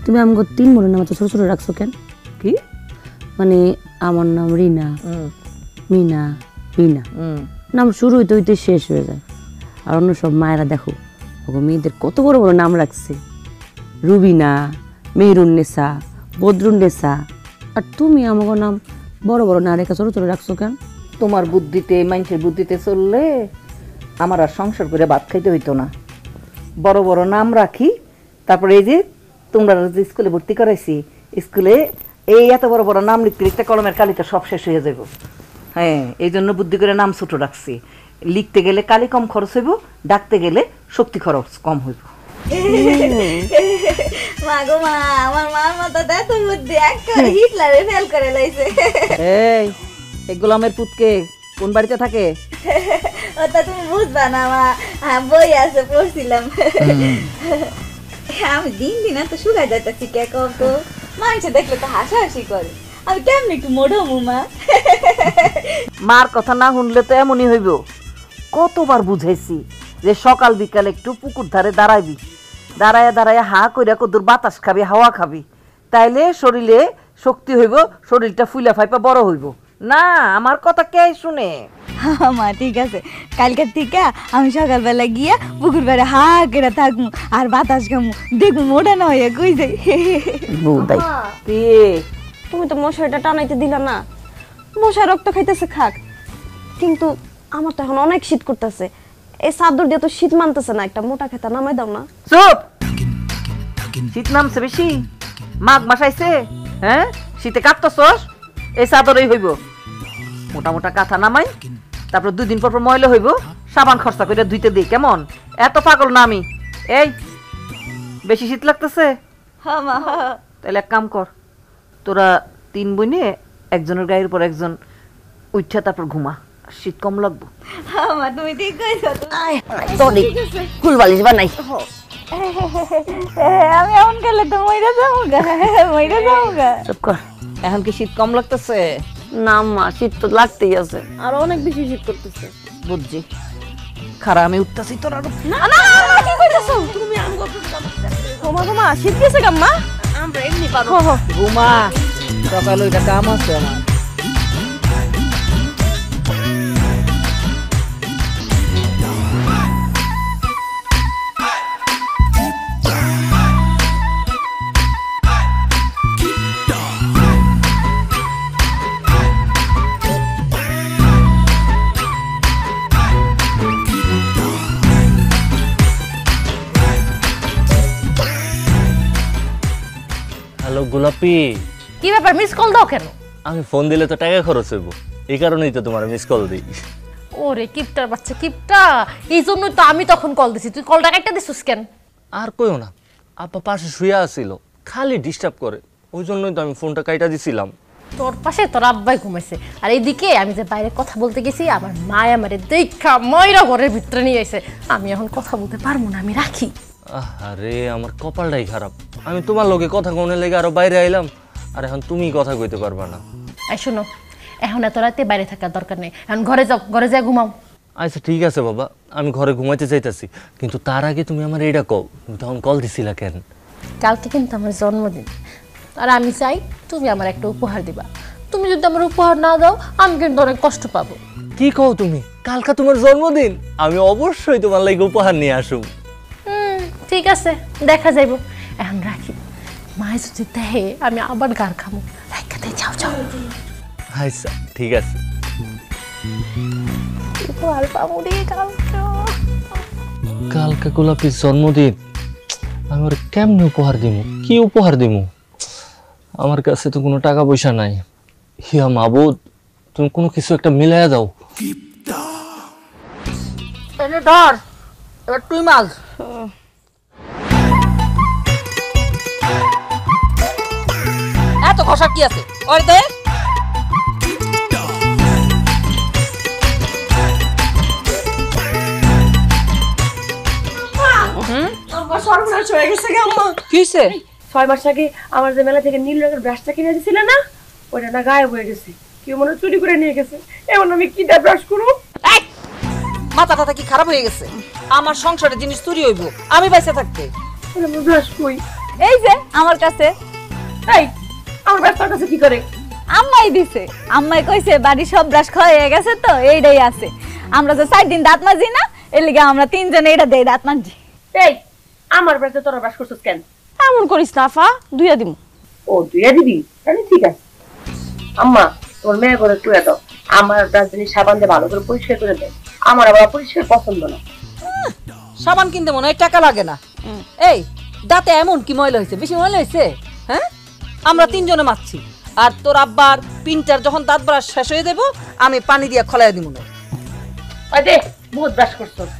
তুমি আমাকে 3 বোনের নাম ছোট ছোট রাখছো কেন? কি মানে আমার নাম রিনা, মিনা, বিনা, নাম শুরু হইতে হইতে শেষ হয়ে যায়। আর অন্য সব মায়েরা দেখো ওগো মেয়েদের কত বড় বড় নাম রাখছে, রুবিনা, মেহরুন্নেসা, বদরুন্নেসা। আর তুমি আমাকে নাম বড় বড় না রেখা ছোট ছোট রাখছো কেন? তোমার বুদ্ধিতে, মানুষের বুদ্ধিতে চললে আমার আর সংসার করে ভাত খাইতে হইতো না। বড় বড় নাম রাখি, তারপরে এই যে তোমরা যে স্কুলে ভর্তি করাইছি, স্কুলে এই এত বড় বড় নাম লিখতে লিখতে কলমের কালিটা সব শেষ হয়ে যাব। হ্যাঁ, এই জন্য বুদ্ধি করে নাম ছোট রাখছি। লিখতে গেলে কালি কম খরচ হইব, ডাকতে গেলে শক্তি খরচ কম হইব। মা গো মা, আমার মার মতো এত বুদ্ধি, একেবারে হিটলারে ফেল করে লাইছে। এই এই গোলামের পুতকে কোন বাড়িতে থাকে? ওটা তুমি বুঝবা না মা, বই আছে পড়ছিলাম। আমি দিন দিন এত শুকাই যাইতেছি কে কত, মানুষ দেখলে তো হাসাহাসি করে। আমি কেমন একটু মোড়ো মা। মার কথা না শুনলে তো এমনই হইব। কতবার বুঝাইছি যে সকাল বিকাল একটু পুকুর ধারে দাঁড়াইবি, দাঁড়ায়া দাঁড়ায়া হা কইরা কদুর বাতাস খাবি, হাওয়া খাবি, তাইলে শরীরে শক্তি হইব, শরীরটা ফুলা ফাইপা বড় হইব। না আমার কথা কে শুনে? মা ঠিক আছে, কালকের থেকে আমি সকালবেলা গিয়া পুকুর পাড়ে হা করে থাকবো আর বাতাস খামু, দেখবো মোটা না হইয়া কই যাই। তুমি তো মশারিটা টানাইতে দিলা না, মশা রক্ত খাইতেছে খাক, কিন্তু আমার তো এখন অনেক শীত করতেছে, এই চাদর দিয়ে তো শীত মানতেছে না, একটা মোটা খেতা নামাই দাও না। চুপ! শীত নামছে বেশি, মাঘ মাস আইছে, হ্যাঁ শীতে কাঁপতেছস, এই চাদরই হইব। মোটা মোটা কাঁথা নামাই, তারপর 2 দিন পর পর ময়লা হইব, সাবান খরচা করে ধুইতে দিই, কেমন? এত পাগল না আমি। এই বেশি শীত লাগতেছে? তাহলে এক কাম কর, তোরা 3 বোনে একজনের গায়ের উপর একজন উঠা তারপর ঘুমা, শীত কম লাগবো। মা তুমি ঠিক কইছো, কুল বালিশ বানাই। আমি এমন গেলে তো মইরা যাবো গা। চুপ কর, এখন কি শীত কম লাগতেছে? না মা, শীত তো লাগতেই আছে, আর অনেক বেশি শীত করতেছে। বুঝছি, খারা আমি উঠতেছি তোর আরো। না না না, কি কইতাছো তুমি? আমগো ঘুমা শীত গেছে গাম্মা, আমরা এমনি পারো। ঘুমা, সকালে ওইটা কাম আছে আমার। হ্যালো গোলাপি, কি ব্যাপার, মিস কল দাও কেন? আমি ফোন দিলে তো টাকা খরচ হইব, এই কারণেই তো তোমার মিস কল দিই। ওরে কিপটার বাচ্চা কিপটা, এই জন্যই তো আমি তখন কল দিছি, তুই কলটা কাটটা দিছিস কেন? আর কইও না, আপা পাশে শুয়ে আছিল, খালি ডিস্টার্ব করে, ওই জন্যই তো আমি ফোনটা কাইটা দিছিলাম। তোর পাশে তোর আব্বাই ঘুমাইছে, আর এইদিকে আমি যে বাইরে কথা বলতে গেছি, আমার মায় আমারে দেখা ময়রা ঘরের ভিতরে নিয়ে এসে, আমি এখন কথা বলতে পারবো না, আমি রাখি। আরে আমার কপালটাই খারাপ, আমি তোমার লগে কথা কোনে লেগে আরো বাইরে আইলাম, আর এখন তুমি কথা কইতে পারবা না। এই শোনো, এখন এত রাতে বাইরে থাকার দরকার নেই, এখন ঘরে যাও, ঘরে যা ঘুমাও। আচ্ছা ঠিক আছে বাবা, আমি ঘরে ঘুমাইতে চাইতেছি, কিন্তু তার আগে তুমি আমার এইটা কও, তুমি তখন কল দিছিলা কেন? কালকে কিন্তু আমার জন্মদিন, আর আমি চাই তুমি আমার একটা উপহার দিবা। তুমি যদি আমার উপহার না দাও, আমি কিন্তু অনেক কষ্ট পাবো। কি কও তুমি? কালকা তোমার জন্মদিন, আমি অবশ্যই তোমার লাগি উপহার নিয়ে আসুম। ঠিক আছে, দেখা যাইব, এখন রাখি। মায় যদি দেহে আমি আবার গার খামো, রাখাতে যাও যাও। আচ্ছা ঠিক আছে। উপহার পাবো রে কালকা গোলাপির জন্মদিন, আমি ওর কেমনে উপহার দিমু, কি উপহার দিমু? আমার কাছে তো কোনো টাকা পয়সা নাই। হিয়া মাবুদ, তুমি কোনো কিছু একটা মিলাইয়া দাও। এনে ধর, এবার তুই মাছ। এত ঘষা কি আছে ওর দে? সর্বনাশ হয়ে গেছে আম্মা। কি হইছে? 6 মাস আগে আমার যে মেলা থেকে নীল রঙের ব্রাশটা কিনে দিছিলে না, ওটা না গায়েব হয়ে গেছে, কেউ মনে চুরি করে নিয়ে গেছে। এখন আমি কি দিয়ে ব্রাশ করব? মাথা টাথা কি খারাপ হয়ে গেছে? আমার সংসারের জিনিস চুরি হইব আমি বাইসে থাকতে? ব্রাশ কই? এই যে আমার কাছে। এই আমার ব্রাশটার কাছে কি করে? আম্মাই দিছে, আম্মাই কইছে বাড়ি সব ব্রাশ হয়ে গেছে তো এইটাই আছে। আমরা যে 4 দিন দাঁত মাজি না, এর লিগে আমরা 3 জন এইটা দেই দাঁত মাজি। এই আমার ব্রাশে তোরা ব্রাশ করছিস কেন? এমন করিস না আফা, দুইয়া দিমু। ও দুইয়া দিবি? তাহলে ঠিক আছে। আম্মা তোর মেয়ে করে তুই দাও, আমার ব্রাশ জিনিস সাবান দিয়ে ভালো করে পরিষ্কার করে দে, আমার আবার পরিষ্কার পছন্দ না। সাবান কিনতে মনে হয় টাকা লাগে না। এই দাঁতে এমন কি ময়লা হয়েছে? বেশি ময়লা হয়েছে? হ্যাঁ, আমরা 3 জনে মারছি, আর তোর আব্বার পিন্টার যখন দাঁত ব্রাশ শেষ হয়ে দেব, আমি পানি দিয়ে খলাইয়া দিব না। ওই দে, বহুত ব্রাশ করছস,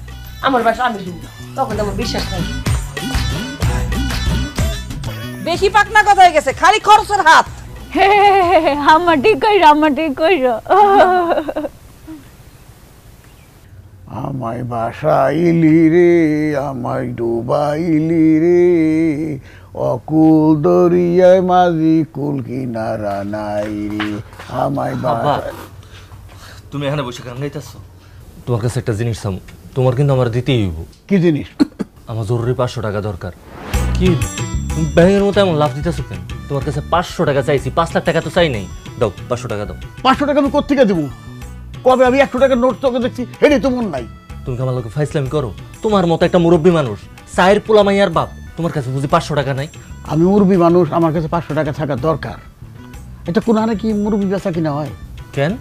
আমার ব্রাশ আমি দিব, তখন আমার বিশ্বাস নাই। বেশি পাকনা কথা হয়ে গেছে, খালি খরচের হাত। আম্মা ঠিক কইরো, আম্মা ঠিক কইরো। আমায় বাসাইলি রে, আমায় ডুবাইলি রে, অকুল দরিয়ায় মাঝি কুল কিনারা নাই রে, আমায় বাবা তুমি এখানে বসে গান গাইতেছো? তোমার কাছে একটা জিনিস চাম, তোমার কিন্তু আমার দিতেই হইব। কি জিনিস? আমার জরুরি 500 টাকা দরকার। কি তুমি ব্যাঙের মতো এমন লাভ দিতেছো কেন? তোমার কাছে 500 টাকা চাইছি, 5 লাখ টাকা তো চাই নাই। দাও 500 টাকা দাও। 500 টাকা আমি কোত্থেকে দেবো? কবে আমি 100 টাকার নোট তোকে দেখছি, হেডে তো মন নাই। তুমি আমার লোকে ফাইসলামি করো? তোমার মতো একটা মুরব্বী মানুষ, চায়ের পোলা মাইয়ার বাপ, তোমার কাছে বুঝি 500 টাকা নাই? আমি মুরব্বী মানুষ, আমার কাছে 500 টাকা থাকা দরকার। এটা কোন হানে কি মুরব্বী বেচা কিনা হয়? কেন?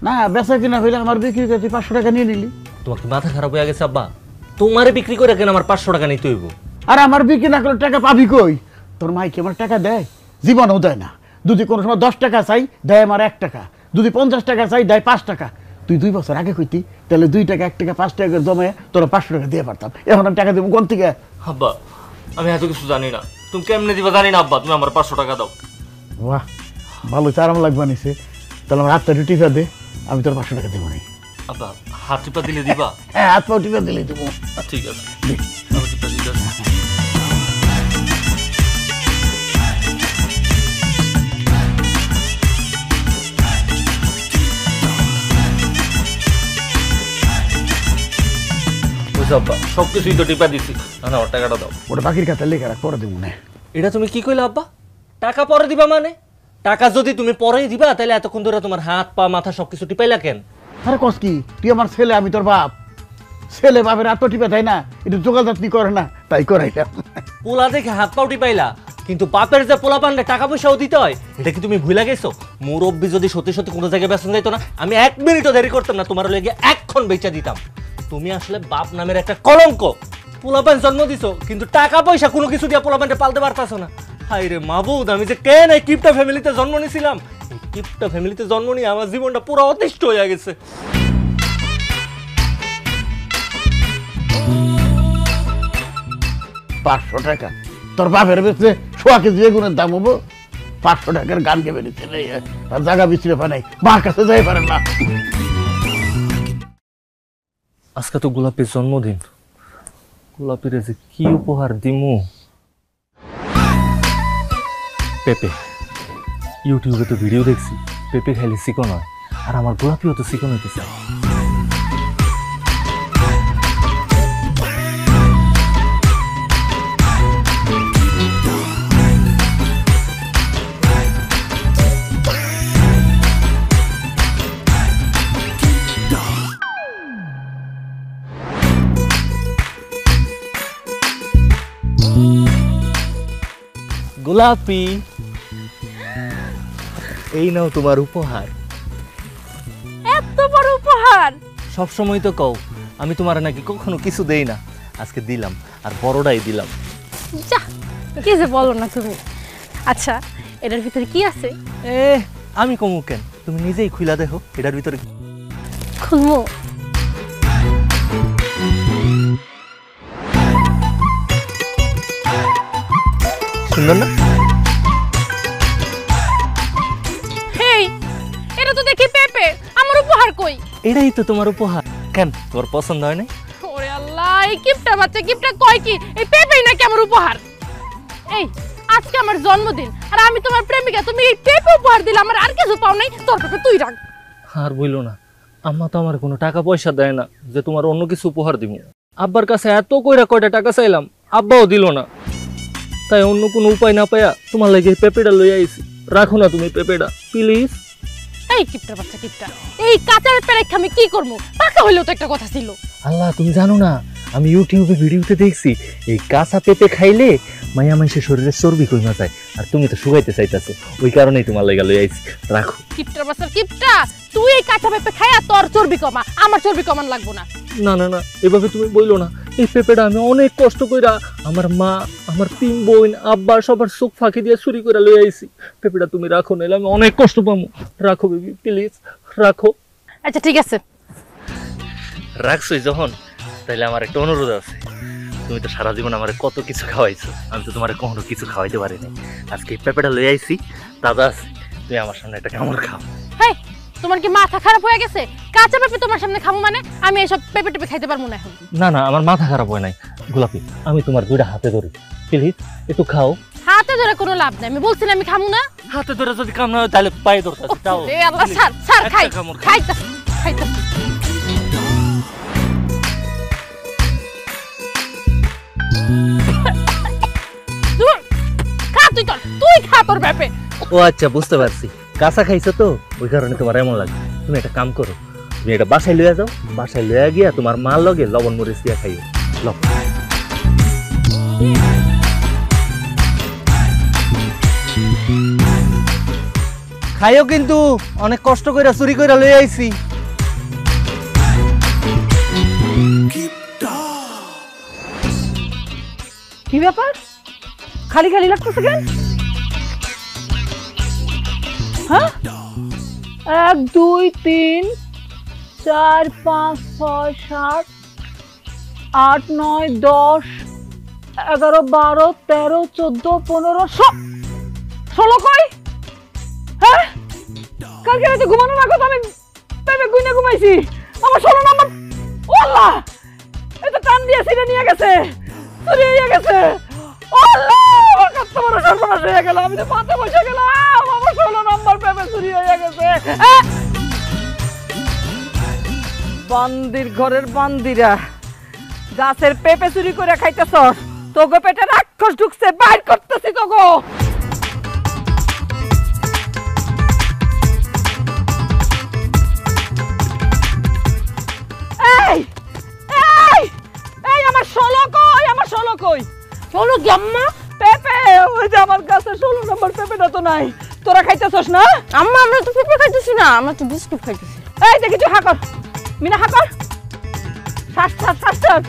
না, বেচা কিনা হইলে আমার বিক্রি করতে 500 টাকা নিয়ে নিলি। তোমার কি মাথা খারাপ হয়ে গেছে আব্বা? তোমারে বিক্রি করে কেন আমার 500 টাকা নিতে হইব? আর আমার বিক্রি না করলে টাকা পাবি কই? তোর মাই কি আমার টাকা দেয়? জীবনও দেয় না। যদি কোনো সময় 10 টাকা চাই, দেয় আমার 1 টাকা। যদি 50 টাকা চাই, দেয় 5 টাকা। তুই 2 বছর আগে কইতি, তাহলে 2 টাকা 1 টাকা 5 টাকা জমে তোরা 500 টাকা দিয়ে পারতাম। এখন আমি টাকা দেবো কোন থেকে? আব্বা আমি এত কিছু জানি না, তুমি কেমনে দিবা জানি না আব্বা, তুমি আমার 500 টাকা দাও। বাহ, ভালো আরাম লাগবে নিছে। তাহলে আমার হাতটা টিপা দে, আমি তোর 500 টাকা দেবো না। আব্বা হাত টিপা দিলে দিবা? হ্যাঁ, হাত পা টিপা দিলে দেবো। ঠিক আছে, আমি টিপা দিতেছি। আব্বা সবকিছুই তো টিপা দিছি, না ওর টাকাটা দাও। ওটা বাকির খাতা লেখা রাখ, পরে দেবো না। এটা তুমি কি কইলা আব্বা? টাকা পরে দিবা মানে? টাকা যদি তুমি পরেই দিবা তাহলে এতক্ষণ ধরে তোমার হাত পা মাথা সবকিছু টিপাইলা কেন? আরে কস কি, তুই আমার ছেলে, আমি তোর বাপ। ছেলে বাপের হাত পা টিপা দেয় না, এটা যোগাযাত্রী করে না, তাই করাইলাম। পোলা দেখে হাত পাও টিপাইলা, কিন্তু বাপের যে পোলা পানলে টাকা পয়সাও দিতে হয়, এটা কি তুমি ভুলে গেছো? মুরব্বি যদি সত্যি সত্যি কোনো জায়গায় বেসন যাইতো না, আমি 1 মিনিটও দেরি করতাম না, তোমার লেগে এক্ষণ বেচা দিতাম। তুমি আসলে বাপ নামের একটা কলঙ্ক। পোলাপান জন্ম দিছো, কিন্তু টাকা পয়সা কোনো কিছু দিয়ে পোলাপানটা পালতে পারতাছো না। হাই রে মাবুদ, আমি যে কেন এই কিপটা ফ্যামিলিতে জন্ম নিয়েছিলাম? এই কিপটা ফ্যামিলিতে জন্ম নিয়ে আমার জীবনটা পুরো অতিষ্ঠ হয়ে গেছে। 500 টাকা তোর বাপের বেচলে 100 কেজি বেগুনের দাম হবো? 500 টাকার গান কে বেরিয়েছে আর জায়গা বিচলে পানাই, মার কাছে যাই পারেন না। আজকে তো গোলাপের জন্মদিন, গোলাপের যে কি উপহার দিমু। পেঁপে, ইউটিউবে তো ভিডিও দেখছি পেঁপে খাইলে চিকন হয়, আর আমার গোলাপিও তো চিকন হইতেছে। গোলাপি, এই নাও তোমার উপহার। এত বড় উপহার? সব সময় তো কও আমি তোমার নাকি কখনো কিছু দেই না, আজকে দিলাম, আর বড়টাই দিলাম। যা, কি যে বলো না তুমি। আচ্ছা, এটার ভিতরে কি আছে? আমি কমু কেন, তুমি নিজেই খুইলা দেখো এটার ভিতরে। খুলবো? সুন্দর না? হেই, এটা তো দেখি পেঁপে। আমার উপহার কই? এটাই তো তোমার উপহার। কেন তোমার পছন্দ হয় না? ওরে আল্লাহ, এই কিপটা বাচ্চা কিপটা কয় কি এই পেঁপেই নাকি আমার উপহার? এই আজকে আমার জন্মদিন, আর আমি তোমার প্রেমিকা, তুমি এই পেঁপে উপহার দিলে, আমার আর কিছু পাও নাই? তোর পেঁপে তুই রাখ। আর বইলো না, আম্মা তো আমার কোনো টাকা পয়সা দেয় না যে তোমার অন্য কিছু উপহার দিব। আব্বার কাছে এত কয়টা টাকা চাইলাম, আব্বাও দিল না। তাই অন্য কোনো উপায় না পাইয়া তোমার লাগে পেঁপেটা লই আইছি। রাখো না তুমি পেঁপেটা প্লিজ। এই কিপটা বাচ্চা কিপটা, এই কাঁচা পেঁপে রেখে আমি কি করবো? পাকা হইলেও তো একটা কথা ছিল। আল্লাহ, তুমি জানো না, আমি ইউটিউবে ভিডিওতে দেখছি এই কাঁচা পেঁপে খাইলে মায়া মানুষের শরীরে চর্বি কমে যায়, আর তুমি তো শুকাইতে চাইতেছো, ওই কারণেই তোমার লাগা লই আইছি। রাখো। কিপটা বাচ্চা কিপটা, তুই এই কাঁচা পেঁপে খাইয়া তোর চর্বি কমা, আমার চর্বি কমান লাগবো না। না না না, এভাবে তুমি বইলো না। এই পেঁপেটা আমি অনেক কষ্ট কইরা আমার মা, আমার 3 বোন, আব্বা সবার চোখ ফাঁকি দিয়ে চুরি করে লই আইছি। পেঁপেটা তুমি রাখো, নাইলে আমি অনেক কষ্ট পাবো। রাখো বেবি প্লিজ, রাখো। আচ্ছা ঠিক আছে, রাখছই যখন, তাহলে আমার একটা অনুরোধ আছে। তুমি তো সারা জীবন আমার কত কিছু খাওয়াইছো, আমি তো তোমার কখনো কিছু খাওয়াইতে পারিনি। আজকে পেঁপেটা লই আইছি, দাদা আছে, তুমি আমার সামনে একটা কামড় খাও। হেই, তোমার কি মাথা খারাপ হয়ে গেছে? কাঁচা পেঁপে তোমার সামনে খাবো মানে? আমি এইসব পেঁপে টেপে খাইতে পারবো না এখন। না না, আমার মাথা খারাপ হয় নাই। গোলাপি, আমি তোমার 2টা হাতে ধরি, প্লিজ একটু খাও। হাতে ধরে কোনো লাভ নাই, আমি বলছি না আমি খামু না। হাতে ধরে যদি কাম না হয় তাহলে পায়ে ধরতেছি। দাও। এ আল্লাহ, ছাড় ছাড়, খাই খাইতে খাইতে। খা তুই তোর, তুই খা তোর ব্যাপে। ও আচ্ছা, বুঝতে পারছি, কাঁচা খাইছো তো ওই কারণে তোমার এমন লাগে। তুমি একটা কাম করো, তুমি এটা বাসায় লইয়া যাও, বাসায় লইয়া গিয়া তোমার মার লগে লবণ মরিচ দিয়া খাইও। খাইও কিন্তু অনেক কষ্ট কইরা চুরি কইরা লই আইছি। কি ব্যাপার, খালি খালি লাগতেছে কেন? হ্যাঁ, 1 2 3 4 5 6 7 8 9 10 11 12 13 14 15 16 কই? হ্যাঁ, কালকে রাতে ঘুমানোর আগে তো আমি পেপে গুইনা ঘুমাইছি। আমার 16 নাম্বার, আল্লাহ, এটা টান দিয়ে সিটে নিয়ে গেছে, চুরি হয়ে গেছে। আল্লাহ, কত বড় সর্বনাশ হয়ে গেল, আমি তো পাতে বসে গেলাম, আমার 16 নাম্বার পেপে চুরি হয়ে গেছে। বান্দির ঘরের বান্দিরা, গাছের পেঁপে চুরি করে খাইতেছ, তোগো পেটে রাক্ষস ঢুকছে, বাইর করতেছি তোগো। এই এই এই আমার 16 কই, আমার 16 কই? 16 কি আম্মা? পেঁপে, ওই যে আমার গাছের 16 নম্বর পেঁপেটা তো নাই। তোরা খাইতেছস না? আম্মা আমরা তো পেঁপে খাইতেছি না, আমরা তো বিস্কুট খাইতেছি। এই দেখি তুই হাকর, মিনা হাকর, শ্বাস শ্বাস শ্বাস শ্বাস।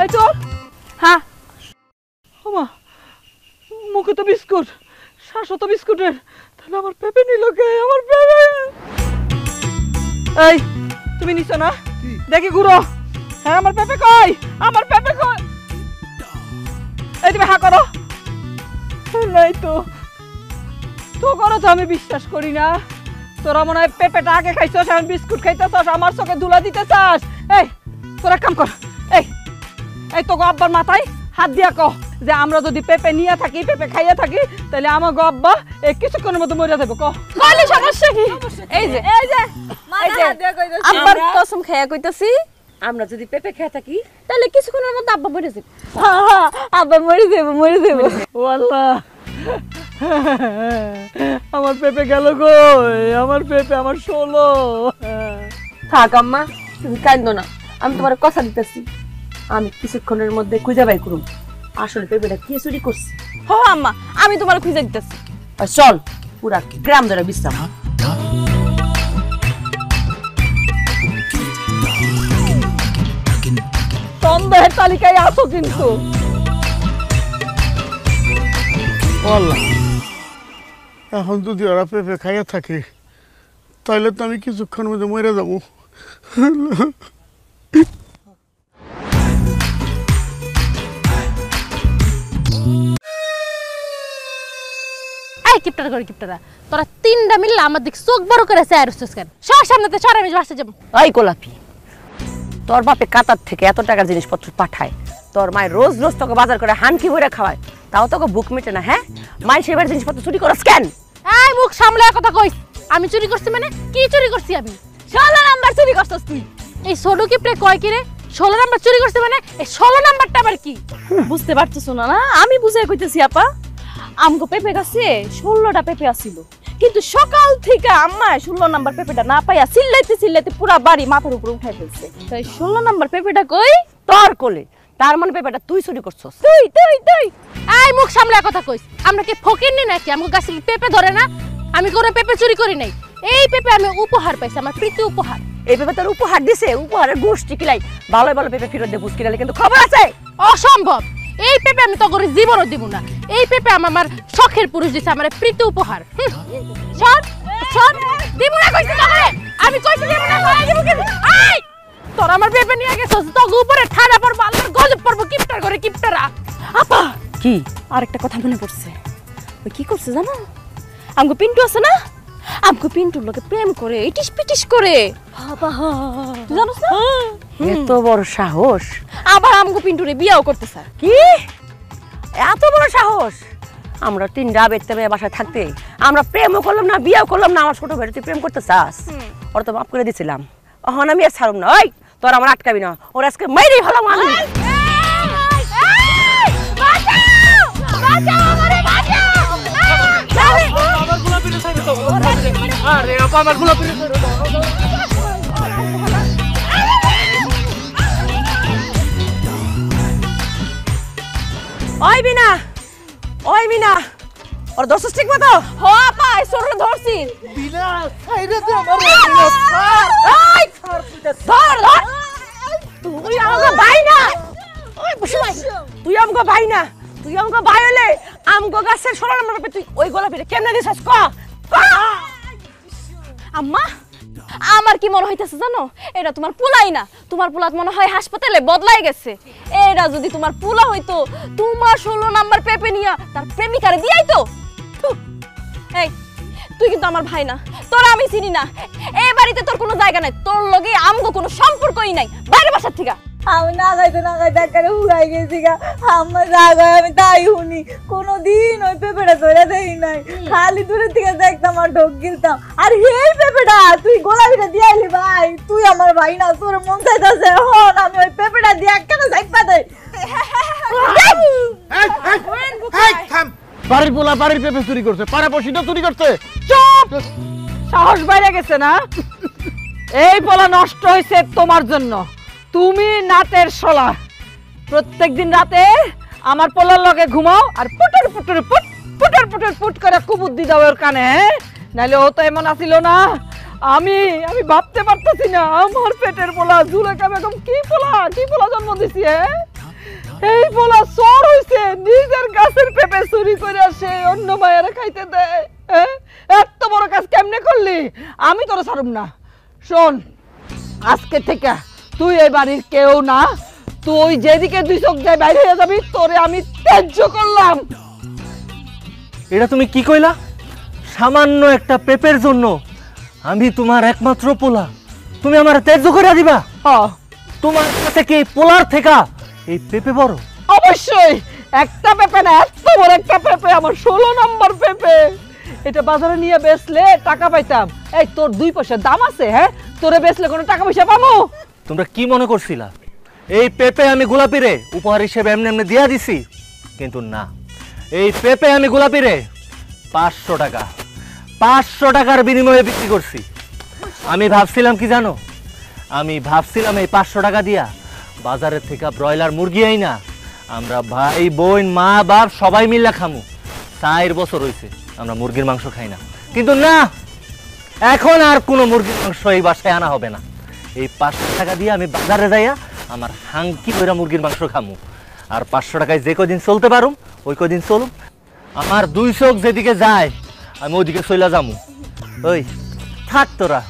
এই তো, হ্যাঁ, ওমা, মুখে তো বিস্কুট, শ্বাসও তো বিস্কুটের, তাহলে আমার পেঁপে নিল কে? আমার পেঁপে। এই তুমি নিছো না? দেখি ঘুরো। হ্যাঁ, আমার পেঁপে কই? আমার পেঁপে কই? এই তুমি হা করো। নাই তো, তো করো তো, আমি বিশ্বাস করি না। তোরা মনে হয় পেঁপেটা আগে খাইছস, এখন বিস্কুট খাইতেছস, আমার চোখে ধুলা দিতে চাস। এই তোরা কাম কর, এই এই তোকে আব্বার মাথায় হাত দিয়া কহ যে আমরা যদি পেঁপে নিয়ে থাকি, পেঁপে খাইয়া থাকি, তাহলে আমার গো আব্বা এই কিছুক্ষণের মধ্যে মরে যাবে। কহ কইলে সমস্যা কি? এই যে এই যে আব্বার কসম খাইয়া কইতাছি, আমরা যদি পেঁপে খেয়ে থাকি তাহলে কিছুক্ষণের মধ্যে আব্বা মরে যাবে। আব্বা মরে যাবো, মরে যাবো। ও আল্লাহ, আমার পেঁপে গেল কই? আমার পেঁপে, আমার 16। থাক আম্মা, তুমি কাঁদো না, আমি তোমার কথা দিতেছি, আমি কিছুক্ষণের মধ্যে খুঁজে বাই করুম আসলে পেঁপেটা কে চুরি করছে। হ আম্মা, আমি তোমার খুঁজে দিতেছি। চল, পুরা গ্রাম ধরে বিশ্রাম। সন্দেহের তালিকায় আছো কিন্তু। আল্লাহ, এখন যদি ওরা পেঁপে খাইয়া থাকে তাহলে তো আমি কিছুক্ষণ মধ্যে মরে যাবো। এই কিপটারা করে কিপটারা, তোরা তিনটা মিললে আমার দিক চোখ বড় করে চায় রসছিস কেন? সর সামনেতে, সর, আমি বাসে যাবো। ওই গোলাপি, তোর বাপে কাতার থেকে এত টাকার জিনিসপত্র পাঠায়, তোর মায়ের রোজ রোজ তোকে বাজার করে হানকি ভরে খাওয়ায়, তাও তোকে বুক মেটে না? হ্যাঁ, মায়ের সেবার জিনিসপত্র চুরি করস কেন? এই মুখ সামলে কথা কইস। আমি চুরি করছি মানে কি চুরি করছি? আমি 16 নাম্বার চুরি করছস তুই। এই ছোট কিপটে কয় কি রে? 16 নাম্বার চুরি করছি মানে এই 16 নাম্বারটা আবার কি? বুঝতে পারতেছো না? আমি বুঝাই কইতেছি আপা, আমগো পেঁপে গাছে 16টা পেঁপে আসিল, কিন্তু সকাল থেকে আম্মা 16 নাম্বার পেঁপেটা না পাইয়া চিল্লাইতে চিল্লাইতে পুরা বাড়ি মাথার উপর উঠাই ফেলছে। তাই 16 নাম্বার পেঁপেটা কই? তোর কোলে। তার মানে পেঁপেটা তুই চুরি করছস? তুই তুই তুই এই মুখ সামলে কথা কইস। আমরা কি ফকিরনি নাকি? আমগো গাছে কি পেঁপে ধরে না? আমি কোনো পেঁপে চুরি করি নাই। এই পেঁপে আমি উপহার পাইছি, আমার প্রীতি উপহার। এই পেঁপে তোর উপহার দিছে? উপহারের গোষ্ঠী কিলাই, ভালো ভালো পেঁপে ফেরত দে, বুঝ কিনালে কিন্তু খবর আছে। অসম্ভব, এই পেঁপে আমি তো করে জীবনও দিব না। এই পেঁপে আমার শখের পুরুষ দিছে, আমার প্রীতি উপহার। সর সর, দিব না কইছি তো করে। আমি কইছি দিব না, কই দিব কি? এই তোর আমার পেঁপে নিয়ে গেছস, তো উপরে ঠাডা পড়ব, আল্লাহর গজব পড়ব। কিপটার করে কিপটারা। আপা কি? আরেকটা কথা মনে পড়ছে। ওই কি করছে জানো? আমগো পিন্টু আছে না, আমগো পিন্টুর লোকে প্রেম করে, ইটিস পিটিস করে। তুই জানোস না? এত বড় সাহস! আবার আমগো পিন্টুরে বিয়াও করতে স্যার। কি এত বড় সাহস? আমরা তিনটা বেতে মেয়ে বাসায় থাকতে আমরা প্রেমও করলাম না, বিয়েও করলাম না, আমার ছোট ভাই তুই প্রেম করতে চাস? ওরা তো মাফ করে দিছিলাম, এখন আমি আর ছাড়ুম না। ওই তোর আমার আটকাবি না, ওর আজকে মেরেই হলাম আমি। বাঁচাও আমারে বাঁচাও আমার গোলাপি ছেড়ে দাও আরে আপা আমার গোলাপি ছেড়ে দাও ওই বিনা ওর দর্শস ঠিক মতো হ আপা সরে ধরছি বিনা ছাইরে দে আমার এই ধর তুই আমাকে ভাই না ওই বসে তুই আমাকে ভাই না তুই আমাকে ভাই হলে আমগো গাছের সরা নাম্বার পেপে তুই ওই গোলাপিটা কেমনে দিছস ক আম্মা আমার কি মনে হইতাছে জানো এটা তোমার পুলাই না তোমার পুলাত মনে হয় হাসপাতালে বদলাই গেছে এটা যদি তোমার পুলা হইতো তোমার 16 নাম্বার পেপে নিয়া তার প্রেমিকারে দিয়াই তো এই তুই কিন্তু আমার ভাই না তোর আমি চিনি না এই বাড়িতে তোর কোনো জায়গা নাই তোর লগে আমগো কোনো সম্পর্কই নাই বাইরে বাসা থেকে আমি না খাইতে একবারে হুগাই গেছি গা আমার জায়গায় আমি তাই শুনি কোনোদিন ওই পেঁপেটা ধরে দেই নাই খালি দূরে থেকে দেখতাম আর ঢোক গিলতাম আর এই পেঁপেটা তুই গোলাপিটা দিয়াইলি ভাই তুই আমার ভাই না তোর মন চাইতাছে হন আমি ওই পেঁপেটা দিয়ে একখানে যাইপা দেই বাড়ির পোলা বাড়ির পেঁপে চুরি করছে পাড়া পড়শিটা চুরি করছে চুপ সাহস বাইরে গেছে না এই পোলা নষ্ট হয়েছে তোমার জন্য তুমি নাতের শোলা প্রত্যেকদিন রাতে আমার পোলার লগে ঘুমাও আর পুটুর পুটুর পুট পুটুর পুটুর পুট করে কুবুদ্ধি দাও ওর কানে নাহলে ও তো এমন আসিল না আমি ভাবতে পারতেছি না আমার পেটের পোলা জুলেখা বেগম কি পোলা জন্ম দিছি এই পোলা চোর হইছে নিজের গাছের পেঁপে চুরি করে আসে অন্য মায়েরা খাইতে দেয় এত বড় কাজ কেমনে করলি আমি তোরা ছাড়ুম না শোন আজকে থেকে তুই এই বাড়ির কেউ না তুই যেদিকে দুই চোখ যায় বাইরে হয়ে যাবি তোরে আমি ত্যায্য করলাম এটা তুমি কি কইলা সামান্য একটা পেপের জন্য আমি তোমার একমাত্র পোলা তুমি আমার ত্যায্য করে দিবা তোমার কাছে কি পোলার থেকে এই পেপে বড় অবশ্যই একটা পেপে না এত বড় একটা পেপে আমার 16 নম্বর পেপে এটা বাজারে নিয়ে বেচলে টাকা পাইতাম এই তোর 2 পয়সার দাম আছে তোরে বেচলে কোনো টাকা পয়সা পাবো তোমরা কি মনে করছিলা এই পেপে আমি গোলাপিরে উপহার হিসেবে এমনি এমনি দিয়া দিছি কিন্তু না এই পেপে আমি গোলাপিরে 500 টাকার বিনিময়ে বিক্রি করছি আমি ভাবছিলাম কি জানো আমি ভাবছিলাম এই 500 টাকা দিয়া বাজারের থেকে ব্রয়লার মুরগি আই না আমরা ভাই বোন মা বাপ সবাই মিলে খামু 4 বছর হইছে আমরা মুরগির মাংস খাই না কিন্তু না এখন আর কোনো মুরগির মাংস এই বাসায় আনা হবে না এই 500 টাকা দিয়ে আমি বাজারে যাইয়া আমার হাঙ্কি কইরা মুরগির মাংস খামু আর 500 টাকায় যে কদিন চলতে পারুম ওই কদিন চলুম আমার 2 চোখ যেদিকে যায় আমি ওদিকে চইলা যামু ওই থাক তোরা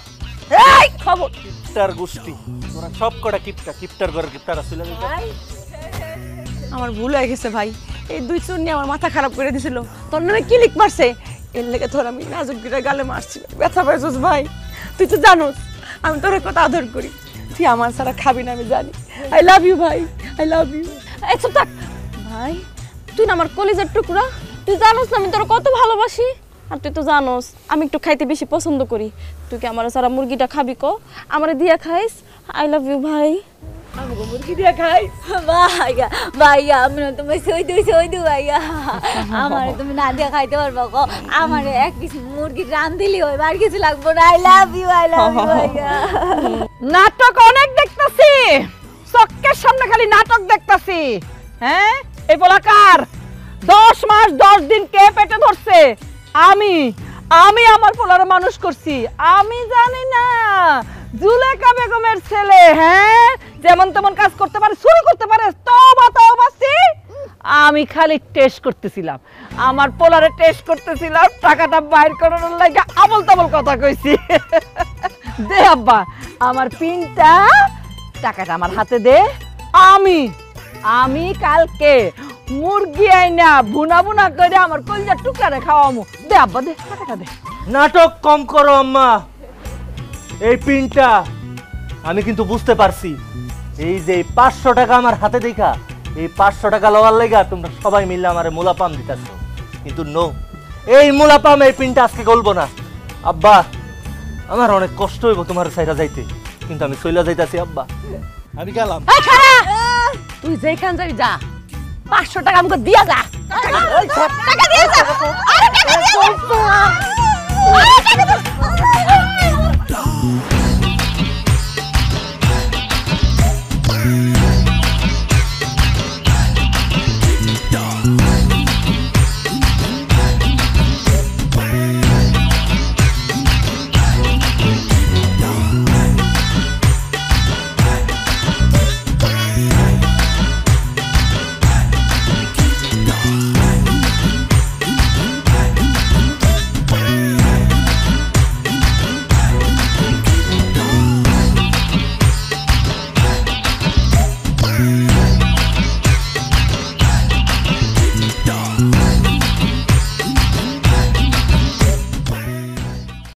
এই খবর কিপটার গোষ্ঠী তোরা সব কটা কিপটার ঘরের কিপটারা চলে যাবে আমার ভুল হয়ে গেছে ভাই এই 2 চুন নিয়ে আমার মাথা খারাপ করে দিছিল তোর নামে কি লিখ মারছে এর লেগে তোর আমি নাজুক গিরা গালে মারছি ব্যথা পাইছস ভাই তুই তো জানোস আমি তোর কত আদর করি তুই আমার সারা খাবি না আমি জানি আই লাভ ইউ ভাই আই লাভ ইউ এই চুপ থাক ভাই তুই না আমার কলিজার টুকরা তুই জানোস না আমি তোর কত ভালোবাসি আর তুই তো জানোস আমি একটু খাইতে বেশি পছন্দ করি তুই কি আমার সারা মুরগিটা খাবি কো আমারে দিয়া খাইস আই লাভ ইউ ভাই আমি মুরগি দিয়া খাইস ভাইয়া আমি তুমি সই দু ভাইয়া আমার তুমি না দিয়ে খাইতে পারবো গো আমার এক পিস মুরগি রান দিলি হয় আর কিছু লাগবো না আই লাভ ইউ ভাইয়া নাটক অনেক দেখতাছি চক্কের সামনে খালি নাটক দেখতাছি এই বলাকার 10 মাস 10 দিন কে পেটে ধরছে আমি আমার পোলারে মানুষ করছি আমি জানি না জুলেখা বেগমের ছেলে যেমন তেমন কাজ করতে পারে চুরি করতে পারে তওবা আমি খালি টেস্ট করতেছিলাম আমার পোলারে টেস্ট করতেছিলাম টাকাটা বাইর করানোর লাগি আবল তাবল কথা কইছি দে আব্বা আমার পিনটা টাকাটা আমার হাতে দে আমি কালকে মুরগি আইনা বুনা করে আমার কলিজার টুকরা খাওয়ামু দে আব্বা দে টাকাটা দে নাটক কম করো আম্মা এই পিনটা আমি কিন্তু বুঝতে পারছি এই যে 500 টাকা আমার হাতে দেখা এই 500 টাকা লওয়ার লাগা তোমরা সবাই মিলে আমারে মুলাপাম দিতাছো কিন্তু নো এই মুলাপাম এই পিনটা আজকে গলবো না আব্বা আমার অনেক কষ্ট হইব তোমার সাইরা যাইতে কিন্তু আমি চইলা যাইতাছি আব্বা আমি গেলাম তুই যেখান যাবি যা 500 টাকা আমাকে দিয়া যা টাকা দিয়ে যা। আরে টাকা দিয়ে যা।